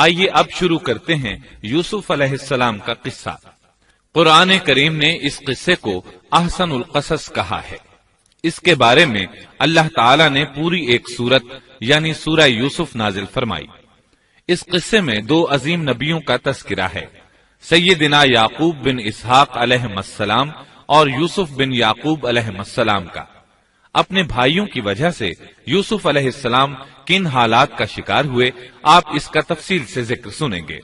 آئیے اب شروع کرتے ہیں یوسف علیہ السلام کا قصہ۔ قرآن کریم نے اس قصے کو احسن القصص کہا ہے۔ اس کے بارے میں اللہ تعالی نے پوری ایک سورت یعنی سورہ یوسف نازل فرمائی۔ اس قصے میں دو عظیم نبیوں کا تذکرہ ہے، سیدنا یعقوب بن اسحاق علیہ السلام اور یوسف بن یعقوب علیہ السلام کا۔ اپنے بھائیوں کی وجہ سے یوسف علیہ السلام کن حالات کا شکار ہوئے، آپ اس کا تفصیل سے ذکر سنیں گے۔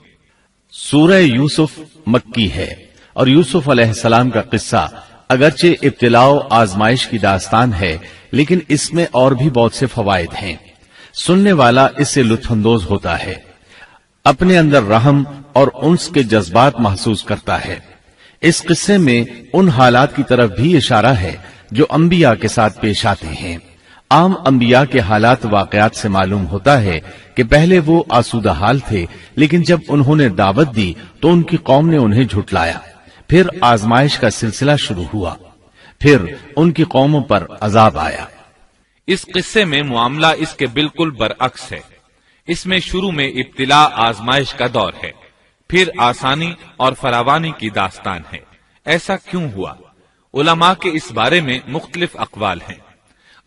سورہ یوسف مکی ہے اور یوسف علیہ السلام کا قصہ اگرچہ ابتلاء و آزمائش کی داستان ہے، لیکن اس میں اور بھی بہت سے فوائد ہیں۔ سننے والا اس سے لطف اندوز ہوتا ہے، اپنے اندر رحم اور انس کے جذبات محسوس کرتا ہے۔ اس قصے میں ان حالات کی طرف بھی اشارہ ہے جو انبیاء کے ساتھ پیش آتے ہیں۔ عام انبیاء کے حالات واقعات سے معلوم ہوتا ہے کہ پہلے وہ آسودہ حال تھے، لیکن جب انہوں نے دعوت دی تو ان کی قوم نے انہیں جھٹلایا، پھر آزمائش کا سلسلہ شروع ہوا، پھر ان کی قوموں پر عذاب آیا۔ اس قصے میں معاملہ اس کے بالکل برعکس ہے۔ اس میں شروع میں ابتلاء آزمائش کا دور ہے، پھر آسانی اور فراوانی کی داستان ہے۔ ایسا کیوں ہوا؟ علماء کے اس بارے میں مختلف اقوال ہیں۔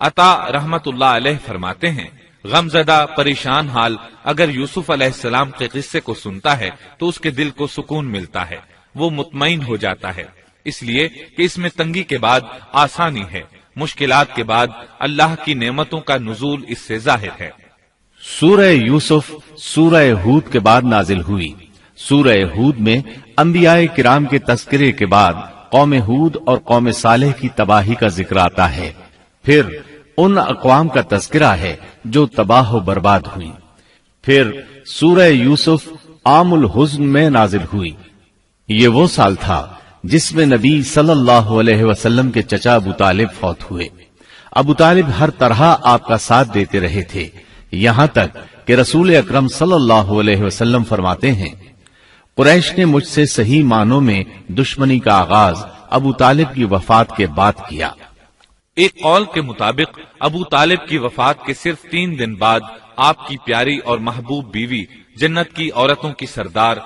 عطا رحمت اللہ علیہ فرماتے ہیں، غمزدہ پریشان حال اگر یوسف علیہ السلام کے قصے کو سنتا ہے تو اس کے دل کو سکون ملتا ہے، وہ مطمئن ہو جاتا ہے، اس لیے کہ اس میں تنگی کے بعد آسانی ہے، مشکلات کے بعد اللہ کی نعمتوں کا نزول اس سے ظاہر ہے۔ سورہ یوسف سورہ ہود کے بعد نازل ہوئی۔ سورہ ہود میں انبیاء کرام کے تذکرے کے بعد قوم ہود اور قوم صالح کی تباہی کا ذکر آتا ہے، پھر ان اقوام کا تذکرہ ہے جو تباہ و برباد ہوئی۔ پھر سورہ یوسف عام الحزن میں نازل ہوئی۔ یہ وہ سال تھا جس میں نبی صلی اللہ علیہ وسلم کے چچا ابو طالب فوت ہوئے۔ ابو طالب ہر طرح آپ کا ساتھ دیتے رہے تھے، یہاں تک کہ رسول اکرم صلی اللہ علیہ وسلم فرماتے ہیں، قریش نے مجھ سے صحیح معنوں میں دشمنی کا آغاز ابو طالب کی وفات کے بعد کیا۔ ایک قول کے مطابق ابو طالب کی وفات کے صرف 3 دن بعد آپ کی پیاری اور محبوب بیوی، جنت کی عورتوں کی سردار،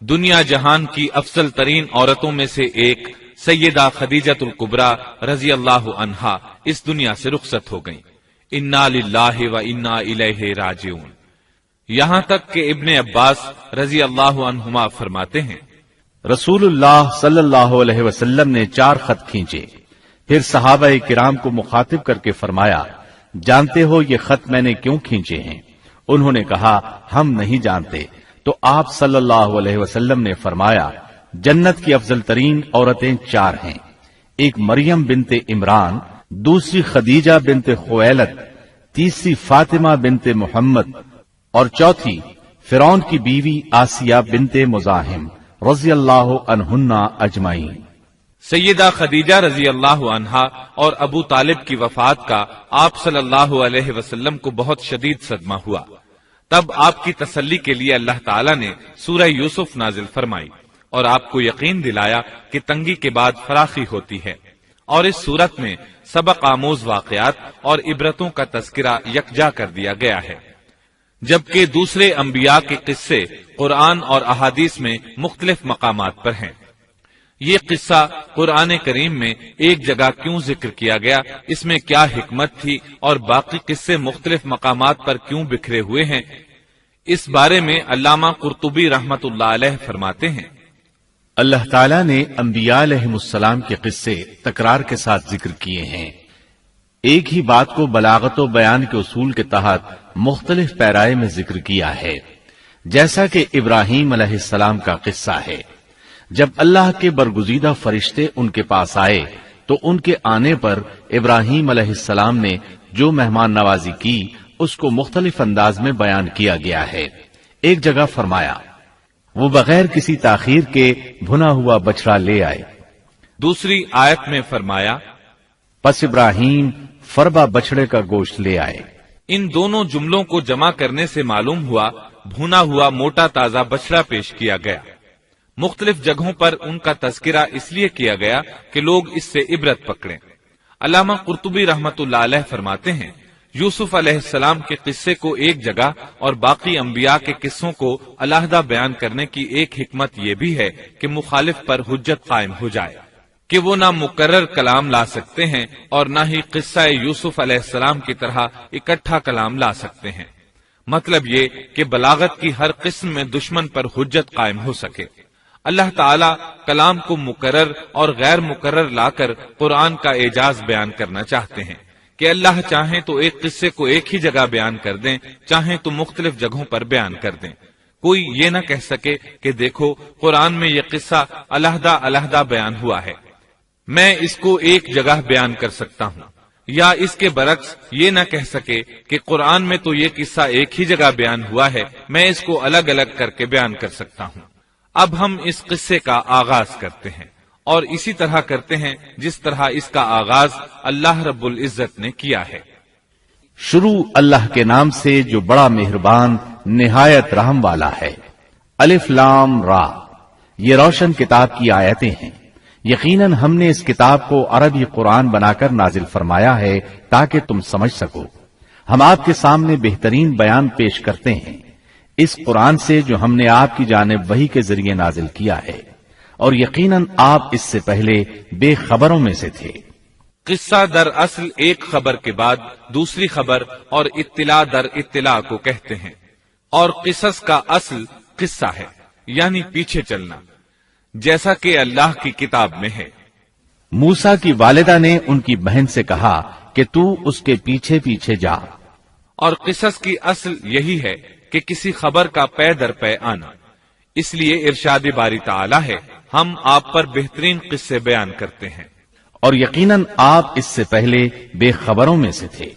دنیا جہان کی افضل ترین عورتوں میں سے ایک سیدہ خدیجۃ الکبریٰ رضی اللہ عنہا اس دنیا سے رخصت ہو گئیں۔ انا للہ و انا الیہ راجعون۔ یہاں تک کہ ابن عباس رضی اللہ عنہما فرماتے ہیں، رسول اللہ صلی اللہ علیہ وسلم نے 4 خط کھینچے، پھر صحابہ کرام کو مخاطب کر کے فرمایا، جانتے ہو یہ خط میں نے کیوں کھینچے ہیں؟ انہوں نے کہا، ہم نہیں جانتے۔ تو آپ صلی اللہ علیہ وسلم نے فرمایا، جنت کی افضل ترین عورتیں 4 ہیں، ایک مریم بنت عمران، دوسری خدیجہ بنت خویلد، تیسری فاطمہ بنت محمد اور چوتھی فرعون کی بیوی آسیہ بنت مزاحم رضی اللہ عنہن اجمعین۔ سیدہ خدیجہ رضی اللہ عنہا اور ابو طالب کی وفات کا آپ صلی اللہ علیہ وسلم کو بہت شدید صدمہ ہوا۔ تب آپ کی تسلی کے لیے اللہ تعالیٰ نے سورہ یوسف نازل فرمائی اور آپ کو یقین دلایا کہ تنگی کے بعد فراخی ہوتی ہے، اور اس صورت میں سبق آموز واقعات اور عبرتوں کا تذکرہ یکجا کر دیا گیا ہے، جبکہ دوسرے انبیاء کے قصے قرآن اور احادیث میں مختلف مقامات پر ہیں۔ یہ قصہ قرآن کریم میں ایک جگہ کیوں ذکر کیا گیا، اس میں کیا حکمت تھی، اور باقی قصے مختلف مقامات پر کیوں بکھرے ہوئے ہیں، اس بارے میں علامہ قرطبی رحمت اللہ علیہ فرماتے ہیں، اللہ تعالیٰ نے انبیاء علیہم السلام کے قصے تکرار کے ساتھ ذکر کیے ہیں۔ ایک ہی بات کو بلاغت و بیان کے اصول کے تحت مختلف پیرائے میں ذکر کیا ہے، جیسا کہ ابراہیم علیہ السلام کا قصہ ہے۔ جب اللہ کے برگزیدہ فرشتے ان کے پاس آئے تو ان کے آنے پر ابراہیم علیہ السلام نے جو مہمان نوازی کی اس کو مختلف انداز میں بیان کیا گیا ہے۔ ایک جگہ فرمایا، وہ بغیر کسی تاخیر کے بھنا ہوا بچڑا لے آئے۔ دوسری آیت میں فرمایا، پس ابراہیم فربا بچڑے کا گوشت لے آئے۔ ان دونوں جملوں کو جمع کرنے سے معلوم ہوا بھونا ہوا موٹا تازہ بچڑا پیش کیا گیا۔ مختلف جگہوں پر ان کا تذکرہ اس لیے کیا گیا کہ لوگ اس سے عبرت پکڑیں۔ علامہ قرطبی رحمت اللہ علیہ فرماتے ہیں، یوسف علیہ السلام کے قصے کو ایک جگہ اور باقی انبیاء کے قصوں کو علیحدہ بیان کرنے کی ایک حکمت یہ بھی ہے کہ مخالف پر حجت قائم ہو جائے کہ وہ نہ مکرر کلام لا سکتے ہیں اور نہ ہی قصہ یوسف علیہ السلام کی طرح اکٹھا کلام لا سکتے ہیں۔ مطلب یہ کہ بلاغت کی ہر قسم میں دشمن پر حجت قائم ہو سکے۔ اللہ تعالی کلام کو مکرر اور غیر مکرر لا کر قرآن کا اعجاز بیان کرنا چاہتے ہیں کہ اللہ چاہیں تو ایک قصے کو ایک ہی جگہ بیان کر دیں، چاہیں تو مختلف جگہوں پر بیان کر دیں۔ کوئی یہ نہ کہہ سکے کہ دیکھو قرآن میں یہ قصہ علیحدہ علیحدہ بیان ہوا ہے، میں اس کو ایک جگہ بیان کر سکتا ہوں، یا اس کے برعکس یہ نہ کہہ سکے کہ قرآن میں تو یہ قصہ ایک ہی جگہ بیان ہوا ہے، میں اس کو الگ الگ کر کے بیان کر سکتا ہوں۔ اب ہم اس قصے کا آغاز کرتے ہیں اور اسی طرح کرتے ہیں جس طرح اس کا آغاز اللہ رب العزت نے کیا ہے۔ شروع اللہ کے نام سے جو بڑا مہربان نہایت رحم والا ہے۔ الف لام را، یہ روشن کتاب کی آیتیں ہیں۔ یقیناً ہم نے اس کتاب کو عربی قرآن بنا کر نازل فرمایا ہے تاکہ تم سمجھ سکو۔ ہم آپ کے سامنے بہترین بیان پیش کرتے ہیں اس قرآن سے جو ہم نے آپ کی جانب وحی کے ذریعے نازل کیا ہے، اور یقیناً آپ اس سے پہلے بے خبروں میں سے تھے۔ قصہ در اصل ایک خبر کے بعد دوسری خبر اور اطلاع در اطلاع کو کہتے ہیں، اور قصص کا اصل قصہ ہے یعنی پیچھے چلنا، جیسا کہ اللہ کی کتاب میں ہے۔ موسیٰ کی والدہ نے ان کی بہن سے کہا کہ تو اس کے پیچھے پیچھے جا، اور قصص کی اصل یہی ہے کہ کسی خبر کا پے در پے آنا۔ اس لیے ارشاد باری تعالی ہے، ہم آپ پر بہترین قصے بیان کرتے ہیں۔ اور یقیناً آپ اس سے پہلے بے خبروں میں سے تھے۔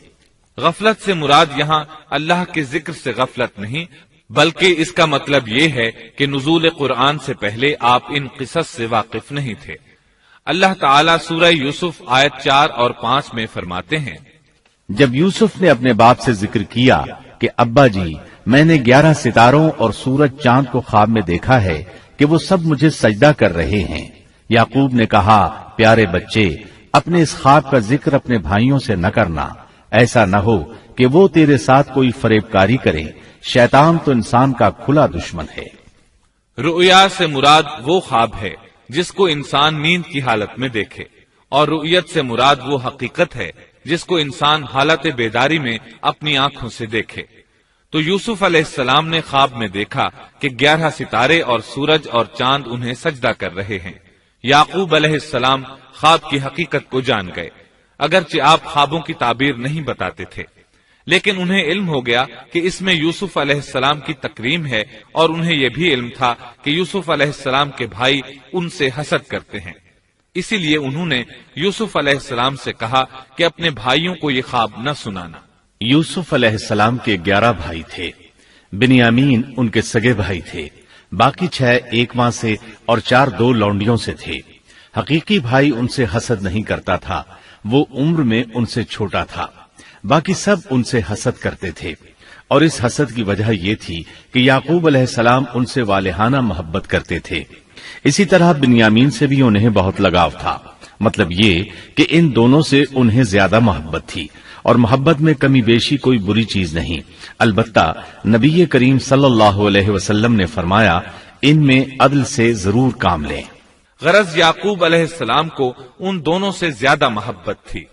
غفلت سے مراد یہاں اللہ کے ذکر سے غفلت نہیں، بلکہ اس کا مطلب یہ ہے کہ نزول قرآن سے پہلے آپ ان قصص سے واقف نہیں تھے۔ اللہ تعالیٰ سورہ یوسف آیت 4 اور 5 میں فرماتے ہیں، جب یوسف نے اپنے باپ سے ذکر کیا کہ ابا جی، میں نے 11 ستاروں اور سورج چاند کو خواب میں دیکھا ہے کہ وہ سب مجھے سجدہ کر رہے ہیں، یعقوب نے کہا، پیارے بچے، اپنے اس خواب کا ذکر اپنے بھائیوں سے نہ کرنا، ایسا نہ ہو کہ وہ تیرے ساتھ کوئی فریب کاری کرے، شیطان تو انسان کا کھلا دشمن ہے۔ رؤیا سے مراد وہ خواب ہے جس کو انسان نیند کی حالت میں دیکھے، اور رؤیت سے مراد وہ حقیقت ہے جس کو انسان حالت بیداری میں اپنی آنکھوں سے دیکھے۔ تو یوسف علیہ السلام نے خواب میں دیکھا کہ 11 ستارے اور سورج اور چاند انہیں سجدہ کر رہے ہیں۔ یعقوب علیہ السلام خواب کی حقیقت کو جان گئے، اگرچہ آپ خوابوں کی تعبیر نہیں بتاتے تھے، لیکن انہیں علم ہو گیا کہ اس میں یوسف علیہ السلام کی تکریم ہے، اور انہیں یہ بھی علم تھا کہ یوسف علیہ السلام کے بھائی ان سے حسد کرتے ہیں۔ اسی لیے انہوں نے یوسف علیہ السلام سے کہا کہ اپنے بھائیوں کو یہ خواب نہ سنانا۔ یوسف علیہ السلام کے 11 بھائی تھے، بنیامین ان کے سگے بھائی تھے، باقی 6 ایک ماں سے اور 4 2 لونڈیوں سے تھے۔ حقیقی بھائی ان سے حسد نہیں کرتا تھا، وہ عمر میں ان سے چھوٹا تھا، باقی سب ان سے حسد کرتے تھے، اور اس حسد کی وجہ یہ تھی کہ یعقوب علیہ السلام ان سے والہانہ محبت کرتے تھے۔ اسی طرح بنیامین سے بھی انہیں بہت لگاؤ تھا، مطلب یہ کہ ان دونوں سے انہیں زیادہ محبت تھی، اور محبت میں کمی بیشی کوئی بری چیز نہیں، البتہ نبی کریم صلی اللہ علیہ وسلم نے فرمایا، ان میں عدل سے ضرور کام لیں۔ غرض یعقوب علیہ السلام کو ان دونوں سے زیادہ محبت تھی،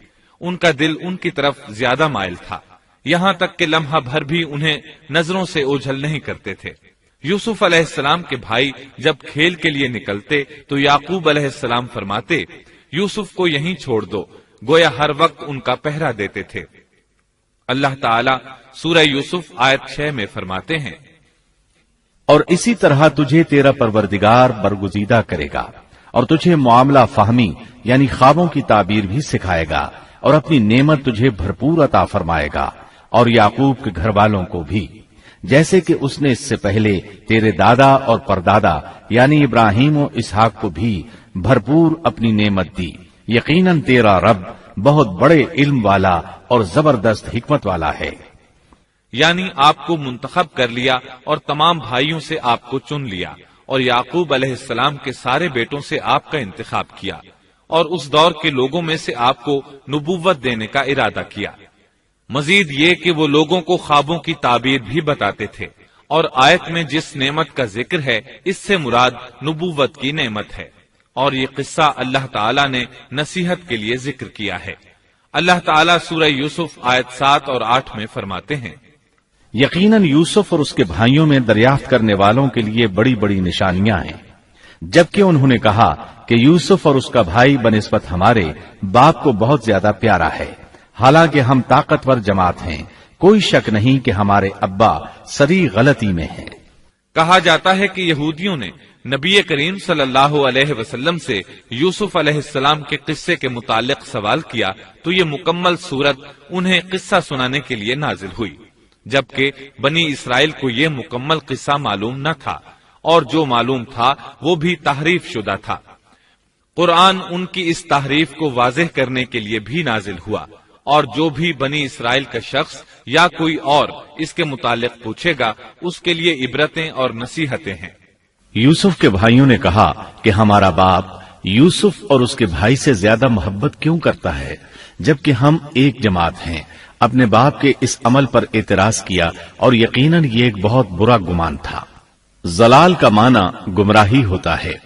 ان کا دل ان کی طرف زیادہ مائل تھا، یہاں تک کہ لمحہ بھر بھی انہیں نظروں سے اوجھل نہیں کرتے تھے۔ یوسف علیہ السلام کے بھائی جب کھیل کے لیے نکلتے تو یعقوب علیہ السلام فرماتے، یوسف کو یہیں چھوڑ دو، گویا ہر وقت ان کا پہرا دیتے تھے۔ اللہ تعالیٰ سورہ یوسف آیت 6 میں فرماتے ہیں، اور اسی طرح تجھے تیرا پروردگار برگزیدہ کرے گا، اور تجھے معاملہ فہمی یعنی خوابوں کی تعبیر بھی سکھائے گا، اور اپنی نعمت تجھے بھرپور عطا فرمائے گا، اور یعقوب کے گھر والوں کو بھی، جیسے کہ اس نے اس سے پہلے تیرے دادا اور پردادا یعنی ابراہیم و اسحاق کو بھی بھرپور اپنی نعمت دی۔ یقیناً تیرا رب بہت بڑے علم والا اور زبردست حکمت والا ہے۔ یعنی آپ کو منتخب کر لیا اور تمام بھائیوں سے آپ کو چن لیا، اور یعقوب علیہ السلام کے سارے بیٹوں سے آپ کا انتخاب کیا، اور اس دور کے لوگوں میں سے آپ کو نبوت دینے کا ارادہ کیا۔ مزید یہ کہ وہ لوگوں کو خوابوں کی تعبیر بھی بتاتے تھے، اور آیت میں جس نعمت کا ذکر ہے اس سے مراد نبوت کی نعمت ہے، اور یہ قصہ اللہ تعالیٰ نے نصیحت کے لیے ذکر کیا ہے۔ اللہ تعالیٰ سورہ یوسف آیت 7 اور 8 میں فرماتے ہیں، یقیناً یوسف اور اس کے بھائیوں میں دریافت کرنے والوں کے لیے بڑی بڑی نشانیاں ہیں، جبکہ انہوں نے کہا کہ یوسف اور اس کا بھائی بنسبت ہمارے باپ کو بہت زیادہ پیارا ہے، حالانکہ ہم طاقتور جماعت ہیں، کوئی شک نہیں کہ ہمارے ابا سری غلطی میں ہیں۔ کہا جاتا ہے کہ یہودیوں نے نبی کریم صلی اللہ علیہ وسلم سے یوسف علیہ السلام کے قصے کے متعلق سوال کیا تو یہ مکمل صورت انہیں قصہ سنانے کے لیے نازل ہوئی، جبکہ بنی اسرائیل کو یہ مکمل قصہ معلوم نہ تھا، اور جو معلوم تھا وہ بھی تحریف شدہ تھا۔ قرآن ان کی اس تحریف کو واضح کرنے کے لیے بھی نازل ہوا، اور جو بھی بنی اسرائیل کا شخص یا کوئی اور اس کے متعلق پوچھے گا اس کے لیے عبرتیں اور نصیحتیں ہیں۔ یوسف کے بھائیوں نے کہا کہ ہمارا باپ یوسف اور اس کے بھائی سے زیادہ محبت کیوں کرتا ہے، جبکہ ہم ایک جماعت ہیں۔ اپنے باپ کے اس عمل پر اعتراض کیا، اور یقیناً یہ ایک بہت برا گمان تھا۔ زلال کا معنی گمراہی ہوتا ہے،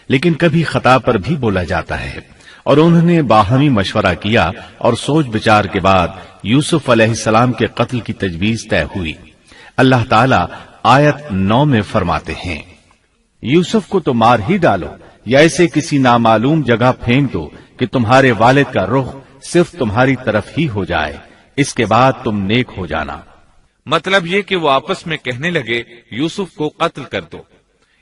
لیکن کبھی خطا پر بھی بولا جاتا ہے، اور انہوں نے باہمی مشورہ کیا اور سوچ بچار کے بعد یوسف علیہ السلام کے قتل کی تجویز طے ہوئی۔ اللہ تعالیٰ آیت 9 میں فرماتے ہیں، یوسف کو تو مار ہی ڈالو یا اسے کسی نامعلوم جگہ پھینک دو کہ تمہارے والد کا رخ صرف تمہاری طرف ہی ہو جائے، اس کے بعد تم نیک ہو جانا۔ مطلب یہ کہ وہ آپس میں کہنے لگے یوسف کو قتل کر دو۔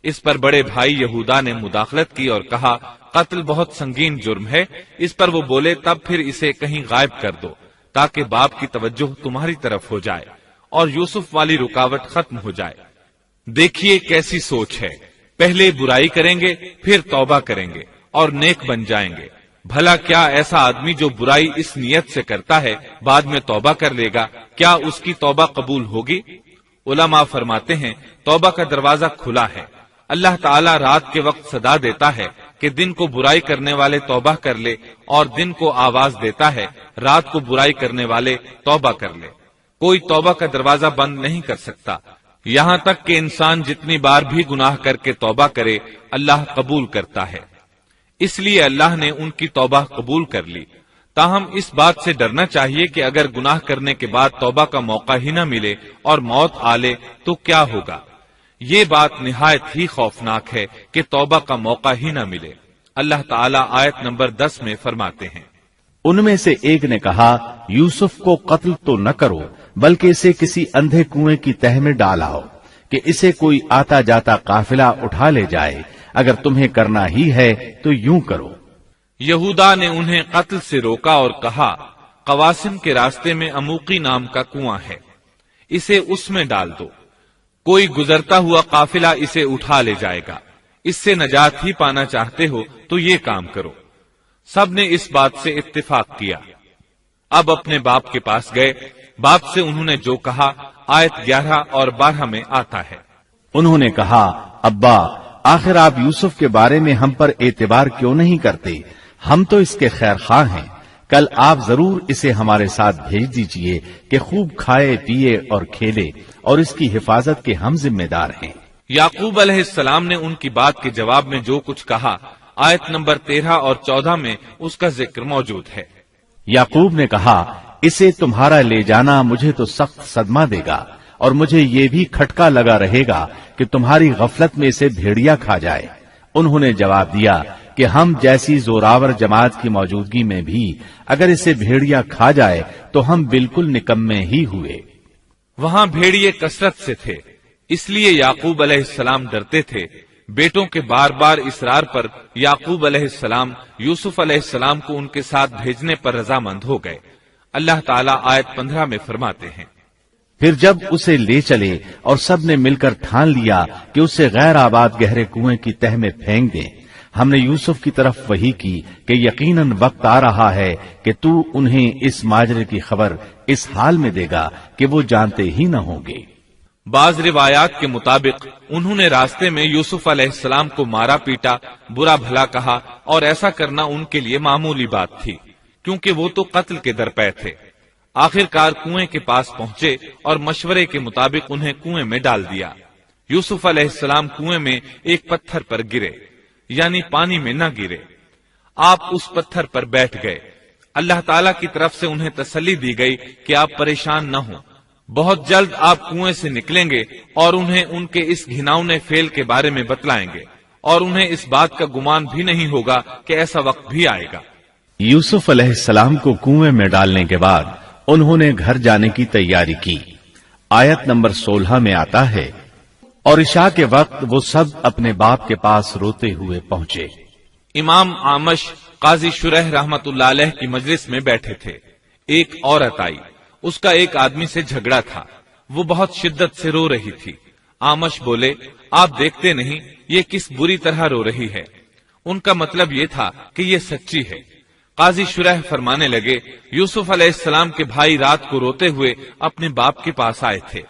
اس پر بڑے بھائی یہودا نے مداخلت کی اور کہا قتل بہت سنگین جرم ہے، اس پر وہ بولے تب پھر اسے کہیں غائب کر دو تاکہ باپ کی توجہ تمہاری طرف ہو جائے اور یوسف والی رکاوٹ ختم ہو جائے۔ دیکھیے کیسی سوچ ہے، پہلے برائی کریں گے پھر توبہ کریں گے اور نیک بن جائیں گے۔ بھلا کیا ایسا آدمی جو برائی اس نیت سے کرتا ہے بعد میں توبہ کر لے گا، کیا اس کی توبہ قبول ہوگی؟ علماء فرماتے ہیں توبہ کا دروازہ کھلا ہے۔ اللہ تعالیٰ رات کے وقت صدا دیتا ہے کہ دن کو برائی کرنے والے توبہ کر لے، اور دن کو آواز دیتا ہے رات کو برائی کرنے والے توبہ کر لے۔ کوئی توبہ کا دروازہ بند نہیں کر سکتا، یہاں تک کہ انسان جتنی بار بھی گناہ کر کے توبہ کرے اللہ قبول کرتا ہے۔ اس لیے اللہ نے ان کی توبہ قبول کر لی۔ تاہم اس بات سے ڈرنا چاہیے کہ اگر گناہ کرنے کے بعد توبہ کا موقع ہی نہ ملے اور موت آ لے تو کیا ہوگا؟ یہ بات نہایت ہی خوفناک ہے کہ توبہ کا موقع ہی نہ ملے۔ اللہ تعالیٰ آیت نمبر 10 میں فرماتے ہیں، ان میں سے ایک نے کہا یوسف کو قتل تو نہ کرو بلکہ اسے کسی اندھے کنویں کی تہ میں ڈالاؤ کہ اسے کوئی آتا جاتا قافلہ اٹھا لے جائے، اگر تمہیں کرنا ہی ہے تو یوں کرو۔ یہودا نے انہیں قتل سے روکا اور کہا قواسم کے راستے میں اموقی نام کا کنواں ہے، اسے اس میں ڈال دو، کوئی گزرتا ہوا قافلہ اسے اٹھا لے جائے گا، اس سے نجات ہی پانا چاہتے ہو تو یہ کام کرو۔ سب نے اس بات سے اتفاق کیا۔ اب اپنے باپ کے پاس گئے، باپ سے انہوں نے جو کہا آیت 11 اور 12 میں آتا ہے، انہوں نے کہا ابا آخر آپ یوسف کے بارے میں ہم پر اعتبار کیوں نہیں کرتے؟ ہم تو اس کے خیر خواہ ہیں، کل آپ ضرور اسے ہمارے ساتھ بھیج دیجئے کہ خوب کھائے پیے اور کھیلے، اور اس کی حفاظت کے ہم ذمہ دار ہیں۔ یعقوب علیہ السلام نے ان کی بات کے جواب میں جو کچھ کہا آیت نمبر 13 اور 14 میں اس کا ذکر موجود ہے۔ یعقوب نے کہا اسے تمہارا لے جانا مجھے تو سخت صدمہ دے گا، اور مجھے یہ بھی کھٹکا لگا رہے گا کہ تمہاری غفلت میں اسے بھیڑیا کھا جائے۔ انہوں نے جواب دیا کہ ہم جیسی زوراور جماعت کی موجودگی میں بھی اگر اسے بھیڑیا کھا جائے تو ہم بالکل نکمے ہی ہوئے۔ وہاں بھیڑیے کثرت سے تھے، اس لیے یعقوب علیہ السلام ڈرتے تھے۔ بیٹوں کے بار بار اصرار پر یعقوب علیہ السلام یوسف علیہ السلام کو ان کے ساتھ بھیجنے پر رضامند ہو گئے۔ اللہ تعالیٰ آیت 15 میں فرماتے ہیں، پھر جب اسے لے چلے اور سب نے مل کر ٹھان لیا کہ اسے غیر آباد گہرے کنویں کی تہ میں پھینک دیں، ہم نے یوسف کی طرف وحی کی کہ یقیناً وقت آ رہا ہے کہ تو انہیں اس ماجرے کی خبر اس حال میں دے گا کہ وہ جانتے ہی نہ ہوں گے۔ بعض روایات کے مطابق انہوں نے راستے میں یوسف علیہ السلام کو مارا پیٹا، برا بھلا کہا، اور ایسا کرنا ان کے لیے معمولی بات تھی کیونکہ وہ تو قتل کے درپے تھے۔ آخر کار کنویں کے پاس پہنچے اور مشورے کے مطابق انہیں کنویں میں ڈال دیا۔ یوسف علیہ السلام کنویں میں ایک پتھر پر گرے، یعنی پانی میں نہ گرے۔ آپ اس پتھر پر بیٹھ گئے۔ اللہ تعالیٰ کی طرف سے انہیں تسلی دی گئی کہ آپ پریشان نہ ہوں، بہت جلد آپ کنویں سے نکلیں گے اور انہیں ان کے اس گھناؤنے فعل کے بارے میں بتلائیں گے، اور انہیں اس بات کا گمان بھی نہیں ہوگا کہ ایسا وقت بھی آئے گا۔ یوسف علیہ السلام کو کنویں میں ڈالنے کے بعد انہوں نے گھر جانے کی تیاری کی۔ آیت نمبر 16 میں آتا ہے، اور عشاء کے وقت وہ سب اپنے باپ کے پاس روتے ہوئے پہنچے۔ امام عامش قاضی شرح رحمت اللہ علیہ کی مجلس میں بیٹھے تھے۔ ایک عورت آئی، اس کا ایک آدمی سے جھگڑا تھا، وہ بہت شدت سے رو رہی تھی۔ عامش بولے، آپ دیکھتے نہیں یہ کس بری طرح رو رہی ہے؟ ان کا مطلب یہ تھا کہ یہ سچی ہے۔ قاضی شرح فرمانے لگے، یوسف علیہ السلام کے بھائی رات کو روتے ہوئے اپنے باپ کے پاس آئے تھے،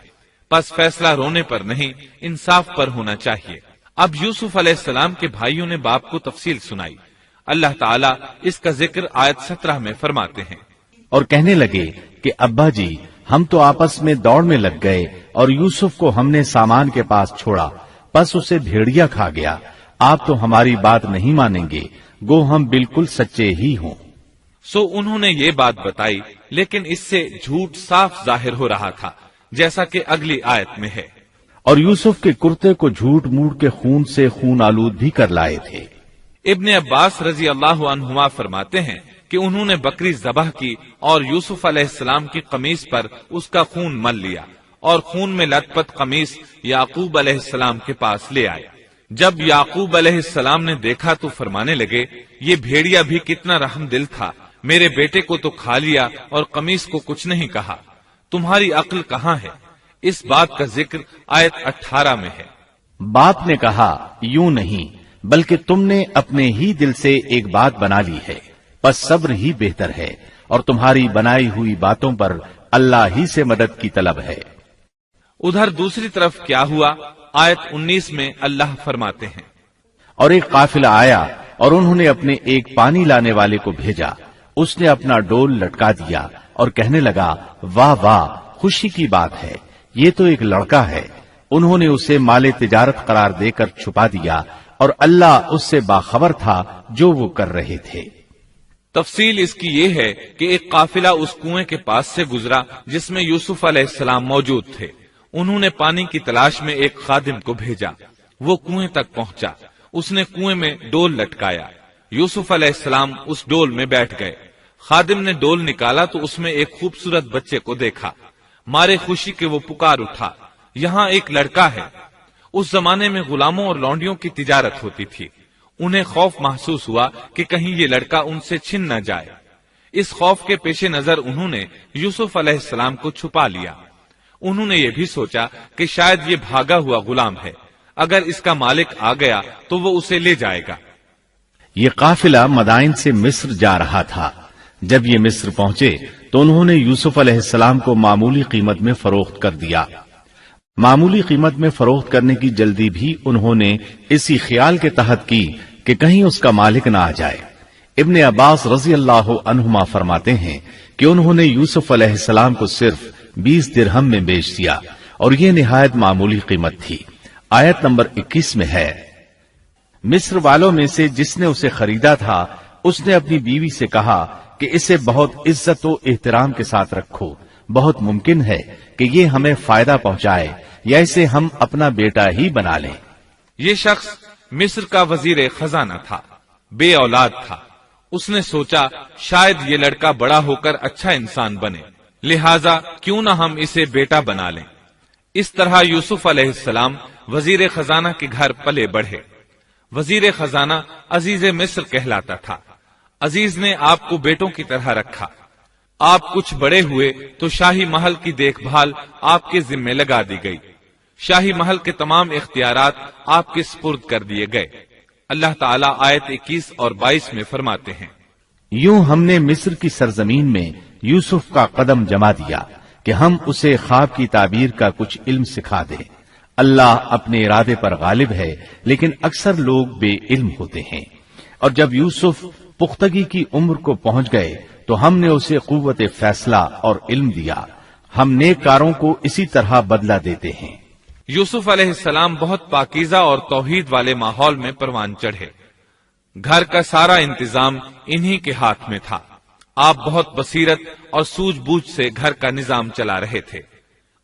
پس فیصلہ رونے پر نہیں انصاف پر ہونا چاہیے۔ اب یوسف علیہ السلام کے بھائیوں نے باپ کو تفصیل سنائی۔ اللہ تعالیٰ اس کا ذکر آیت 17 میں فرماتے ہیں، اور کہنے لگے کہ ابا جی، ہم تو آپس میں دوڑ میں لگ گئے اور یوسف کو ہم نے سامان کے پاس چھوڑا، پس اسے بھیڑیا کھا گیا۔ آپ تو ہماری بات نہیں مانیں گے، گو ہم بالکل سچے ہی ہوں۔ سو انہوں نے یہ بات بتائی، لیکن اس سے جھوٹ صاف ظاہر ہو رہا تھا، جیسا کہ اگلی آیت میں ہے۔ اور یوسف کے کرتے کو جھوٹ موڑ کے خون سے خون آلود بھی کر لائے تھے۔ ابن عباس رضی اللہ عنہما فرماتے ہیں کہ انہوں نے بکری ذبح کی اور یوسف علیہ السلام کی قمیص پر اس کا خون مل لیا، اور خون میں لت پت قمیص یعقوب علیہ السلام کے پاس لے آئے۔ جب یعقوب علیہ السلام نے دیکھا تو فرمانے لگے، یہ بھیڑیا بھی کتنا رحم دل تھا، میرے بیٹے کو تو کھا لیا اور قمیص کو کچھ نہیں کہا، تمہاری عقل کہاں ہے؟ اس بات کا ذکر آیت 18 میں ہے۔ باپ نے کہا، یوں نہیں، بلکہ تم نے اپنے ہی دل سے ایک بات بنا لی ہے، بس صبر ہی بہتر ہے، اور تمہاری بنائی ہوئی باتوں پر اللہ ہی سے مدد کی طلب ہے۔ ادھر دوسری طرف کیا ہوا؟ آیت 19 میں اللہ فرماتے ہیں، اور ایک قافلہ آیا اور انہوں نے اپنے ایک پانی لانے والے کو بھیجا، اس نے اپنا ڈول لٹکا دیا اور کہنے لگا، واہ واہ، خوشی کی بات ہے، یہ تو ایک لڑکا ہے۔ انہوں نے اسے مال تجارت قرار دے کر چھپا دیا، اور اللہ اس سے باخبر تھا جو وہ کر رہے تھے۔ تفصیل اس کی یہ ہے کہ ایک قافلہ اس کنویں کے پاس سے گزرا جس میں یوسف علیہ السلام موجود تھے۔ انہوں نے پانی کی تلاش میں ایک خادم کو بھیجا، وہ کنویں تک پہنچا، اس نے کنویں میں ڈول لٹکایا، یوسف علیہ السلام اس ڈول میں بیٹھ گئے۔ خادم نے ڈول نکالا تو اس میں ایک خوبصورت بچے کو دیکھا، مارے خوشی کے وہ پکار اٹھا، یہاں ایک لڑکا ہے۔ اس زمانے میں غلاموں اور لونڈیوں کی تجارت ہوتی تھی، انہیں خوف محسوس ہوا کہ کہیں یہ لڑکا ان سے چھن نہ جائے۔ اس خوف کے پیش نظر انہوں نے یوسف علیہ السلام کو چھپا لیا۔ انہوں نے یہ بھی سوچا کہ شاید یہ بھاگا ہوا غلام ہے، اگر اس کا مالک آ گیا تو وہ اسے لے جائے گا۔ یہ قافلہ مدائن سے مصر جا رہا تھا۔ جب یہ مصر پہنچے تو انہوں نے یوسف علیہ السلام کو معمولی قیمت میں فروخت کر دیا۔ معمولی قیمت میں فروخت کرنے کی جلدی بھی انہوں نے اسی خیال کے تحت کی کہ کہیں اس کا مالک نہ آ جائے۔ ابن عباس رضی اللہ عنہما فرماتے ہیں کہ انہوں نے یوسف علیہ السلام کو صرف 20 درہم میں بیچ دیا، اور یہ نہایت معمولی قیمت تھی۔ آیت نمبر 21 میں ہے، مصر والوں میں سے جس نے اسے خریدا تھا اس نے اپنی بیوی سے کہا کہ اسے بہت عزت و احترام کے ساتھ رکھو، بہت ممکن ہے کہ یہ ہمیں فائدہ پہنچائے یا اسے ہم اپنا بیٹا ہی بنا لیں۔ یہ شخص مصر کا وزیر خزانہ تھا، بے اولاد تھا۔ اس نے سوچا شاید یہ لڑکا بڑا ہو کر اچھا انسان بنے، لہذا کیوں نہ ہم اسے بیٹا بنا لیں۔ اس طرح یوسف علیہ السلام وزیر خزانہ کے گھر پلے بڑھے۔ وزیر خزانہ عزیز مصر کہلاتا تھا۔ عزیز نے آپ کو بیٹوں کی طرح رکھا۔ آپ کچھ بڑے ہوئے تو شاہی محل کی دیکھ بھال آپ کے ذمے لگا دی گئی، شاہی محل کے تمام اختیارات آپ کے سپرد کر دیے گئے۔ اللہ تعالیٰ آیت 21 اور 22 میں فرماتے ہیں، یوں ہم نے مصر کی سرزمین میں یوسف کا قدم جما دیا کہ ہم اسے خواب کی تعبیر کا کچھ علم سکھا دیں۔ اللہ اپنے ارادے پر غالب ہے، لیکن اکثر لوگ بے علم ہوتے ہیں۔ اور جب یوسف پختگی کی عمر کو پہنچ گئے تو ہم نے اسے قوت فیصلہ اور علم دیا. ہم نیک کاروں کو اسی طرح بدلہ دیتے ہیں. یوسف علیہ السلام بہت پاکیزہ اور توحید والے ماحول میں پروان چڑھے. گھر کا سارا انتظام انہی کے ہاتھ میں تھا. آپ بہت بصیرت اور سوجھ بوجھ سے گھر کا نظام چلا رہے تھے.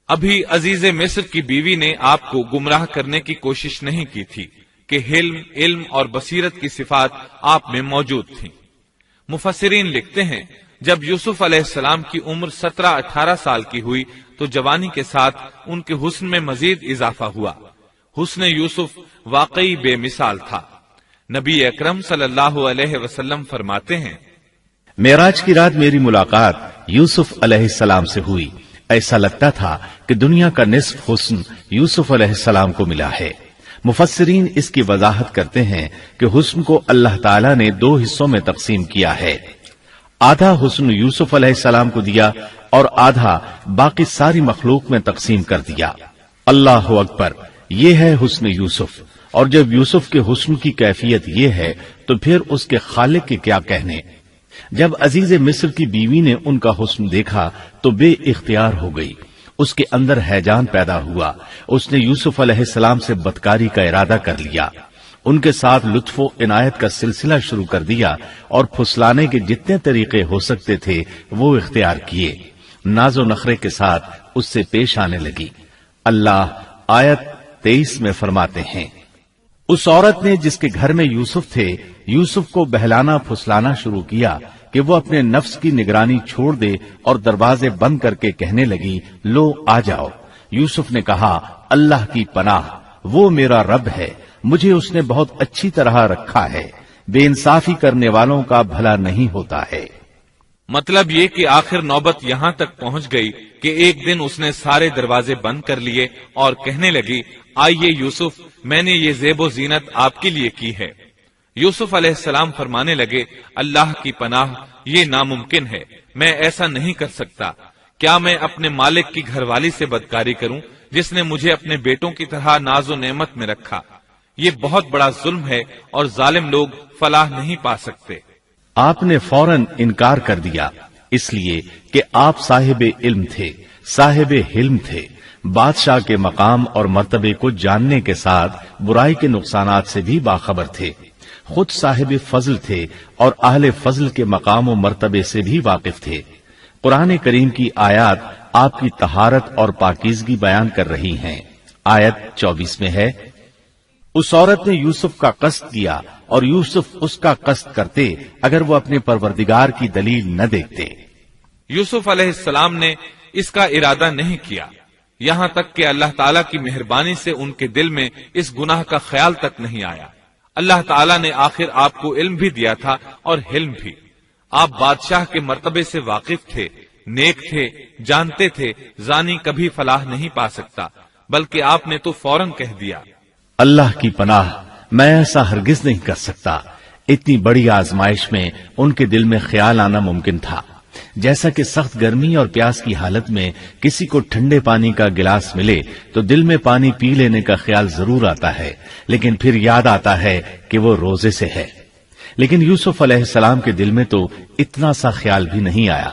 ابھی عزیز مصر کی بیوی نے آپ کو گمراہ کرنے کی کوشش نہیں کی تھی کہ حلم، علم اور بصیرت کی صفات آپ میں موجود تھیں. مفسرین لکھتے ہیں جب یوسف علیہ السلام کی عمر 17-18 سال کی ہوئی تو جوانی کے ساتھ ان کے حسن میں مزید اضافہ ہوا. حسن یوسف واقعی بے مثال تھا. نبی اکرم صلی اللہ علیہ وسلم فرماتے ہیں، معراج کی رات میری ملاقات یوسف علیہ السلام سے ہوئی. ایسا لگتا تھا کہ دنیا کا نصف حسن یوسف علیہ السلام کو ملا ہے. مفسرین اس کی وضاحت کرتے ہیں کہ حسن کو اللہ تعالیٰ نے 2 حصوں میں تقسیم کیا ہے. آدھا حسن یوسف علیہ السلام کو دیا اور آدھا باقی ساری مخلوق میں تقسیم کر دیا. اللہ اکبر، یہ ہے حسن یوسف. اور جب یوسف کے حسن کی کیفیت یہ ہے تو پھر اس کے خالق کے کیا کہنے. جب عزیز مصر کی بیوی نے ان کا حسن دیکھا تو بے اختیار ہو گئی. اس کے اندر ہیجان پیدا ہوا. اس نے یوسف علیہ السلام سے بدکاری کا ارادہ کر لیا. ان کے ساتھ لطف و عنایت کا سلسلہ شروع کر دیا اور پھسلانے کے جتنے طریقے ہو سکتے تھے وہ اختیار کیے. ناز و نخرے کے ساتھ اس سے پیش آنے لگی. اللہ آیت 23 میں فرماتے ہیں، اس عورت نے جس کے گھر میں یوسف تھے یوسف کو بہلانا پھسلانا شروع کیا کہ وہ اپنے نفس کی نگرانی چھوڑ دے اور دروازے بند کر کے کہنے لگی، لو آ جاؤ. یوسف نے کہا، اللہ کی پناہ، وہ میرا رب ہے، مجھے اس نے بہت اچھی طرح رکھا ہے. بے انصافی کرنے والوں کا بھلا نہیں ہوتا ہے. مطلب یہ کہ آخر نوبت یہاں تک پہنچ گئی کہ ایک دن اس نے سارے دروازے بند کر لیے اور کہنے لگی، آئیے یوسف، میں نے یہ زیب و زینت آپ کے لیے کی ہے. یوسف علیہ السلام فرمانے لگے، اللہ کی پناہ، یہ ناممکن ہے، میں ایسا نہیں کر سکتا. کیا میں اپنے مالک کی گھر والی سے بدکاری کروں جس نے مجھے اپنے بیٹوں کی طرح ناز و نعمت میں رکھا؟ یہ بہت بڑا ظلم ہے اور ظالم لوگ فلاح نہیں پا سکتے. آپ نے فوراً انکار کر دیا، اس لیے کہ آپ صاحب علم تھے، صاحب حلم تھے، بادشاہ کے مقام اور مرتبے کو جاننے کے ساتھ برائی کے نقصانات سے بھی باخبر تھے. خود صاحب فضل تھے اور اہل فضل کے مقام و مرتبے سے بھی واقف تھے. قرآن کریم کی آیات آپ کی طہارت اور پاکیزگی بیان کر رہی ہیں. آیت 24 میں ہے، اس عورت نے یوسف کا قصد کیا اور یوسف اس کا قصد کرتے اگر وہ اپنے پروردگار کی دلیل نہ دیکھتے. یوسف علیہ السلام نے اس کا ارادہ نہیں کیا، یہاں تک کہ اللہ تعالیٰ کی مہربانی سے ان کے دل میں اس گناہ کا خیال تک نہیں آیا. اللہ تعالیٰ نے آخر آپ کو علم بھی دیا تھا اور حلم بھی. آپ بادشاہ کے مرتبے سے واقف تھے، نیک تھے، جانتے تھے زانی کبھی فلاح نہیں پا سکتا، بلکہ آپ نے تو فوراً کہہ دیا، اللہ کی پناہ، میں ایسا ہرگز نہیں کر سکتا. اتنی بڑی آزمائش میں ان کے دل میں خیال آنا ممکن تھا. جیسا کہ سخت گرمی اور پیاس کی حالت میں کسی کو ٹھنڈے پانی کا گلاس ملے تو دل میں پانی پی لینے کا خیال ضرور آتا ہے، لیکن پھر یاد آتا ہے کہ وہ روزے سے ہے. لیکن یوسف علیہ السلام کے دل میں تو اتنا سا خیال بھی نہیں آیا.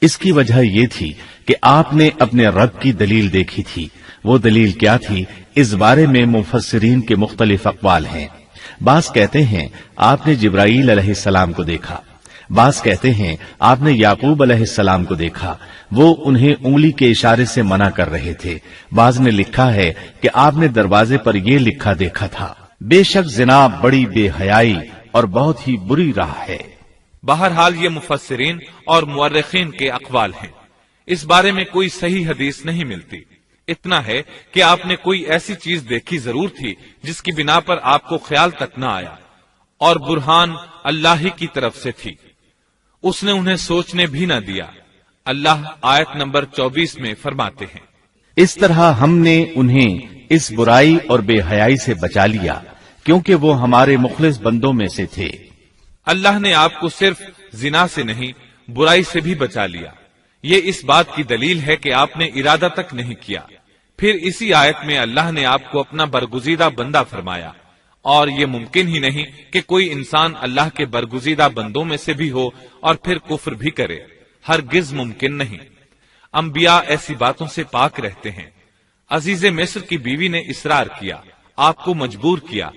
اس کی وجہ یہ تھی کہ آپ نے اپنے رب کی دلیل دیکھی تھی. وہ دلیل کیا تھی، اس بارے میں مفسرین کے مختلف اقوال ہیں. بعض کہتے ہیں آپ نے جبرائیل علیہ السلام کو دیکھا، بعض کہتے ہیں آپ نے یعقوب علیہ السلام کو دیکھا، وہ انہیں انگلی کے اشارے سے منع کر رہے تھے. بعض نے لکھا ہے کہ آپ نے دروازے پر یہ لکھا دیکھا تھا، بے شک زنا بڑی بے حیائی اور بہت ہی بری راہ ہے. بہرحال یہ مفسرین اور مورخین کے اقوال ہیں. اس بارے میں کوئی صحیح حدیث نہیں ملتی. اتنا ہے کہ آپ نے کوئی ایسی چیز دیکھی ضرور تھی جس کی بنا پر آپ کو خیال تک نہ آیا، اور برہان اللہ ہی کی طرف سے تھی، اس نے انہیں سوچنے بھی نہ دیا. اللہ آیت نمبر 24 میں فرماتے ہیں، اس طرح ہم نے انہیں اس برائی اور بے حیائی سے بچا لیا کیونکہ وہ ہمارے مخلص بندوں میں سے تھے. اللہ نے آپ کو صرف زنا سے نہیں برائی سے بھی بچا لیا. یہ اس بات کی دلیل ہے کہ آپ نے ارادہ تک نہیں کیا. پھر اسی آیت میں اللہ نے آپ کو اپنا برگزیدہ بندہ فرمایا اور یہ ممکن ہی نہیں کہ کوئی انسان اللہ کے برگزیدہ بندوں میں سے بھی ہو اور پھر کفر بھی کرے، ہرگز ممکن نہیں۔ انبیاء ایسی باتوں سے پاک رہتے ہیں۔ عزیز مصر کی بیوی نے اصرار کیا، آپ کو مجبور کیا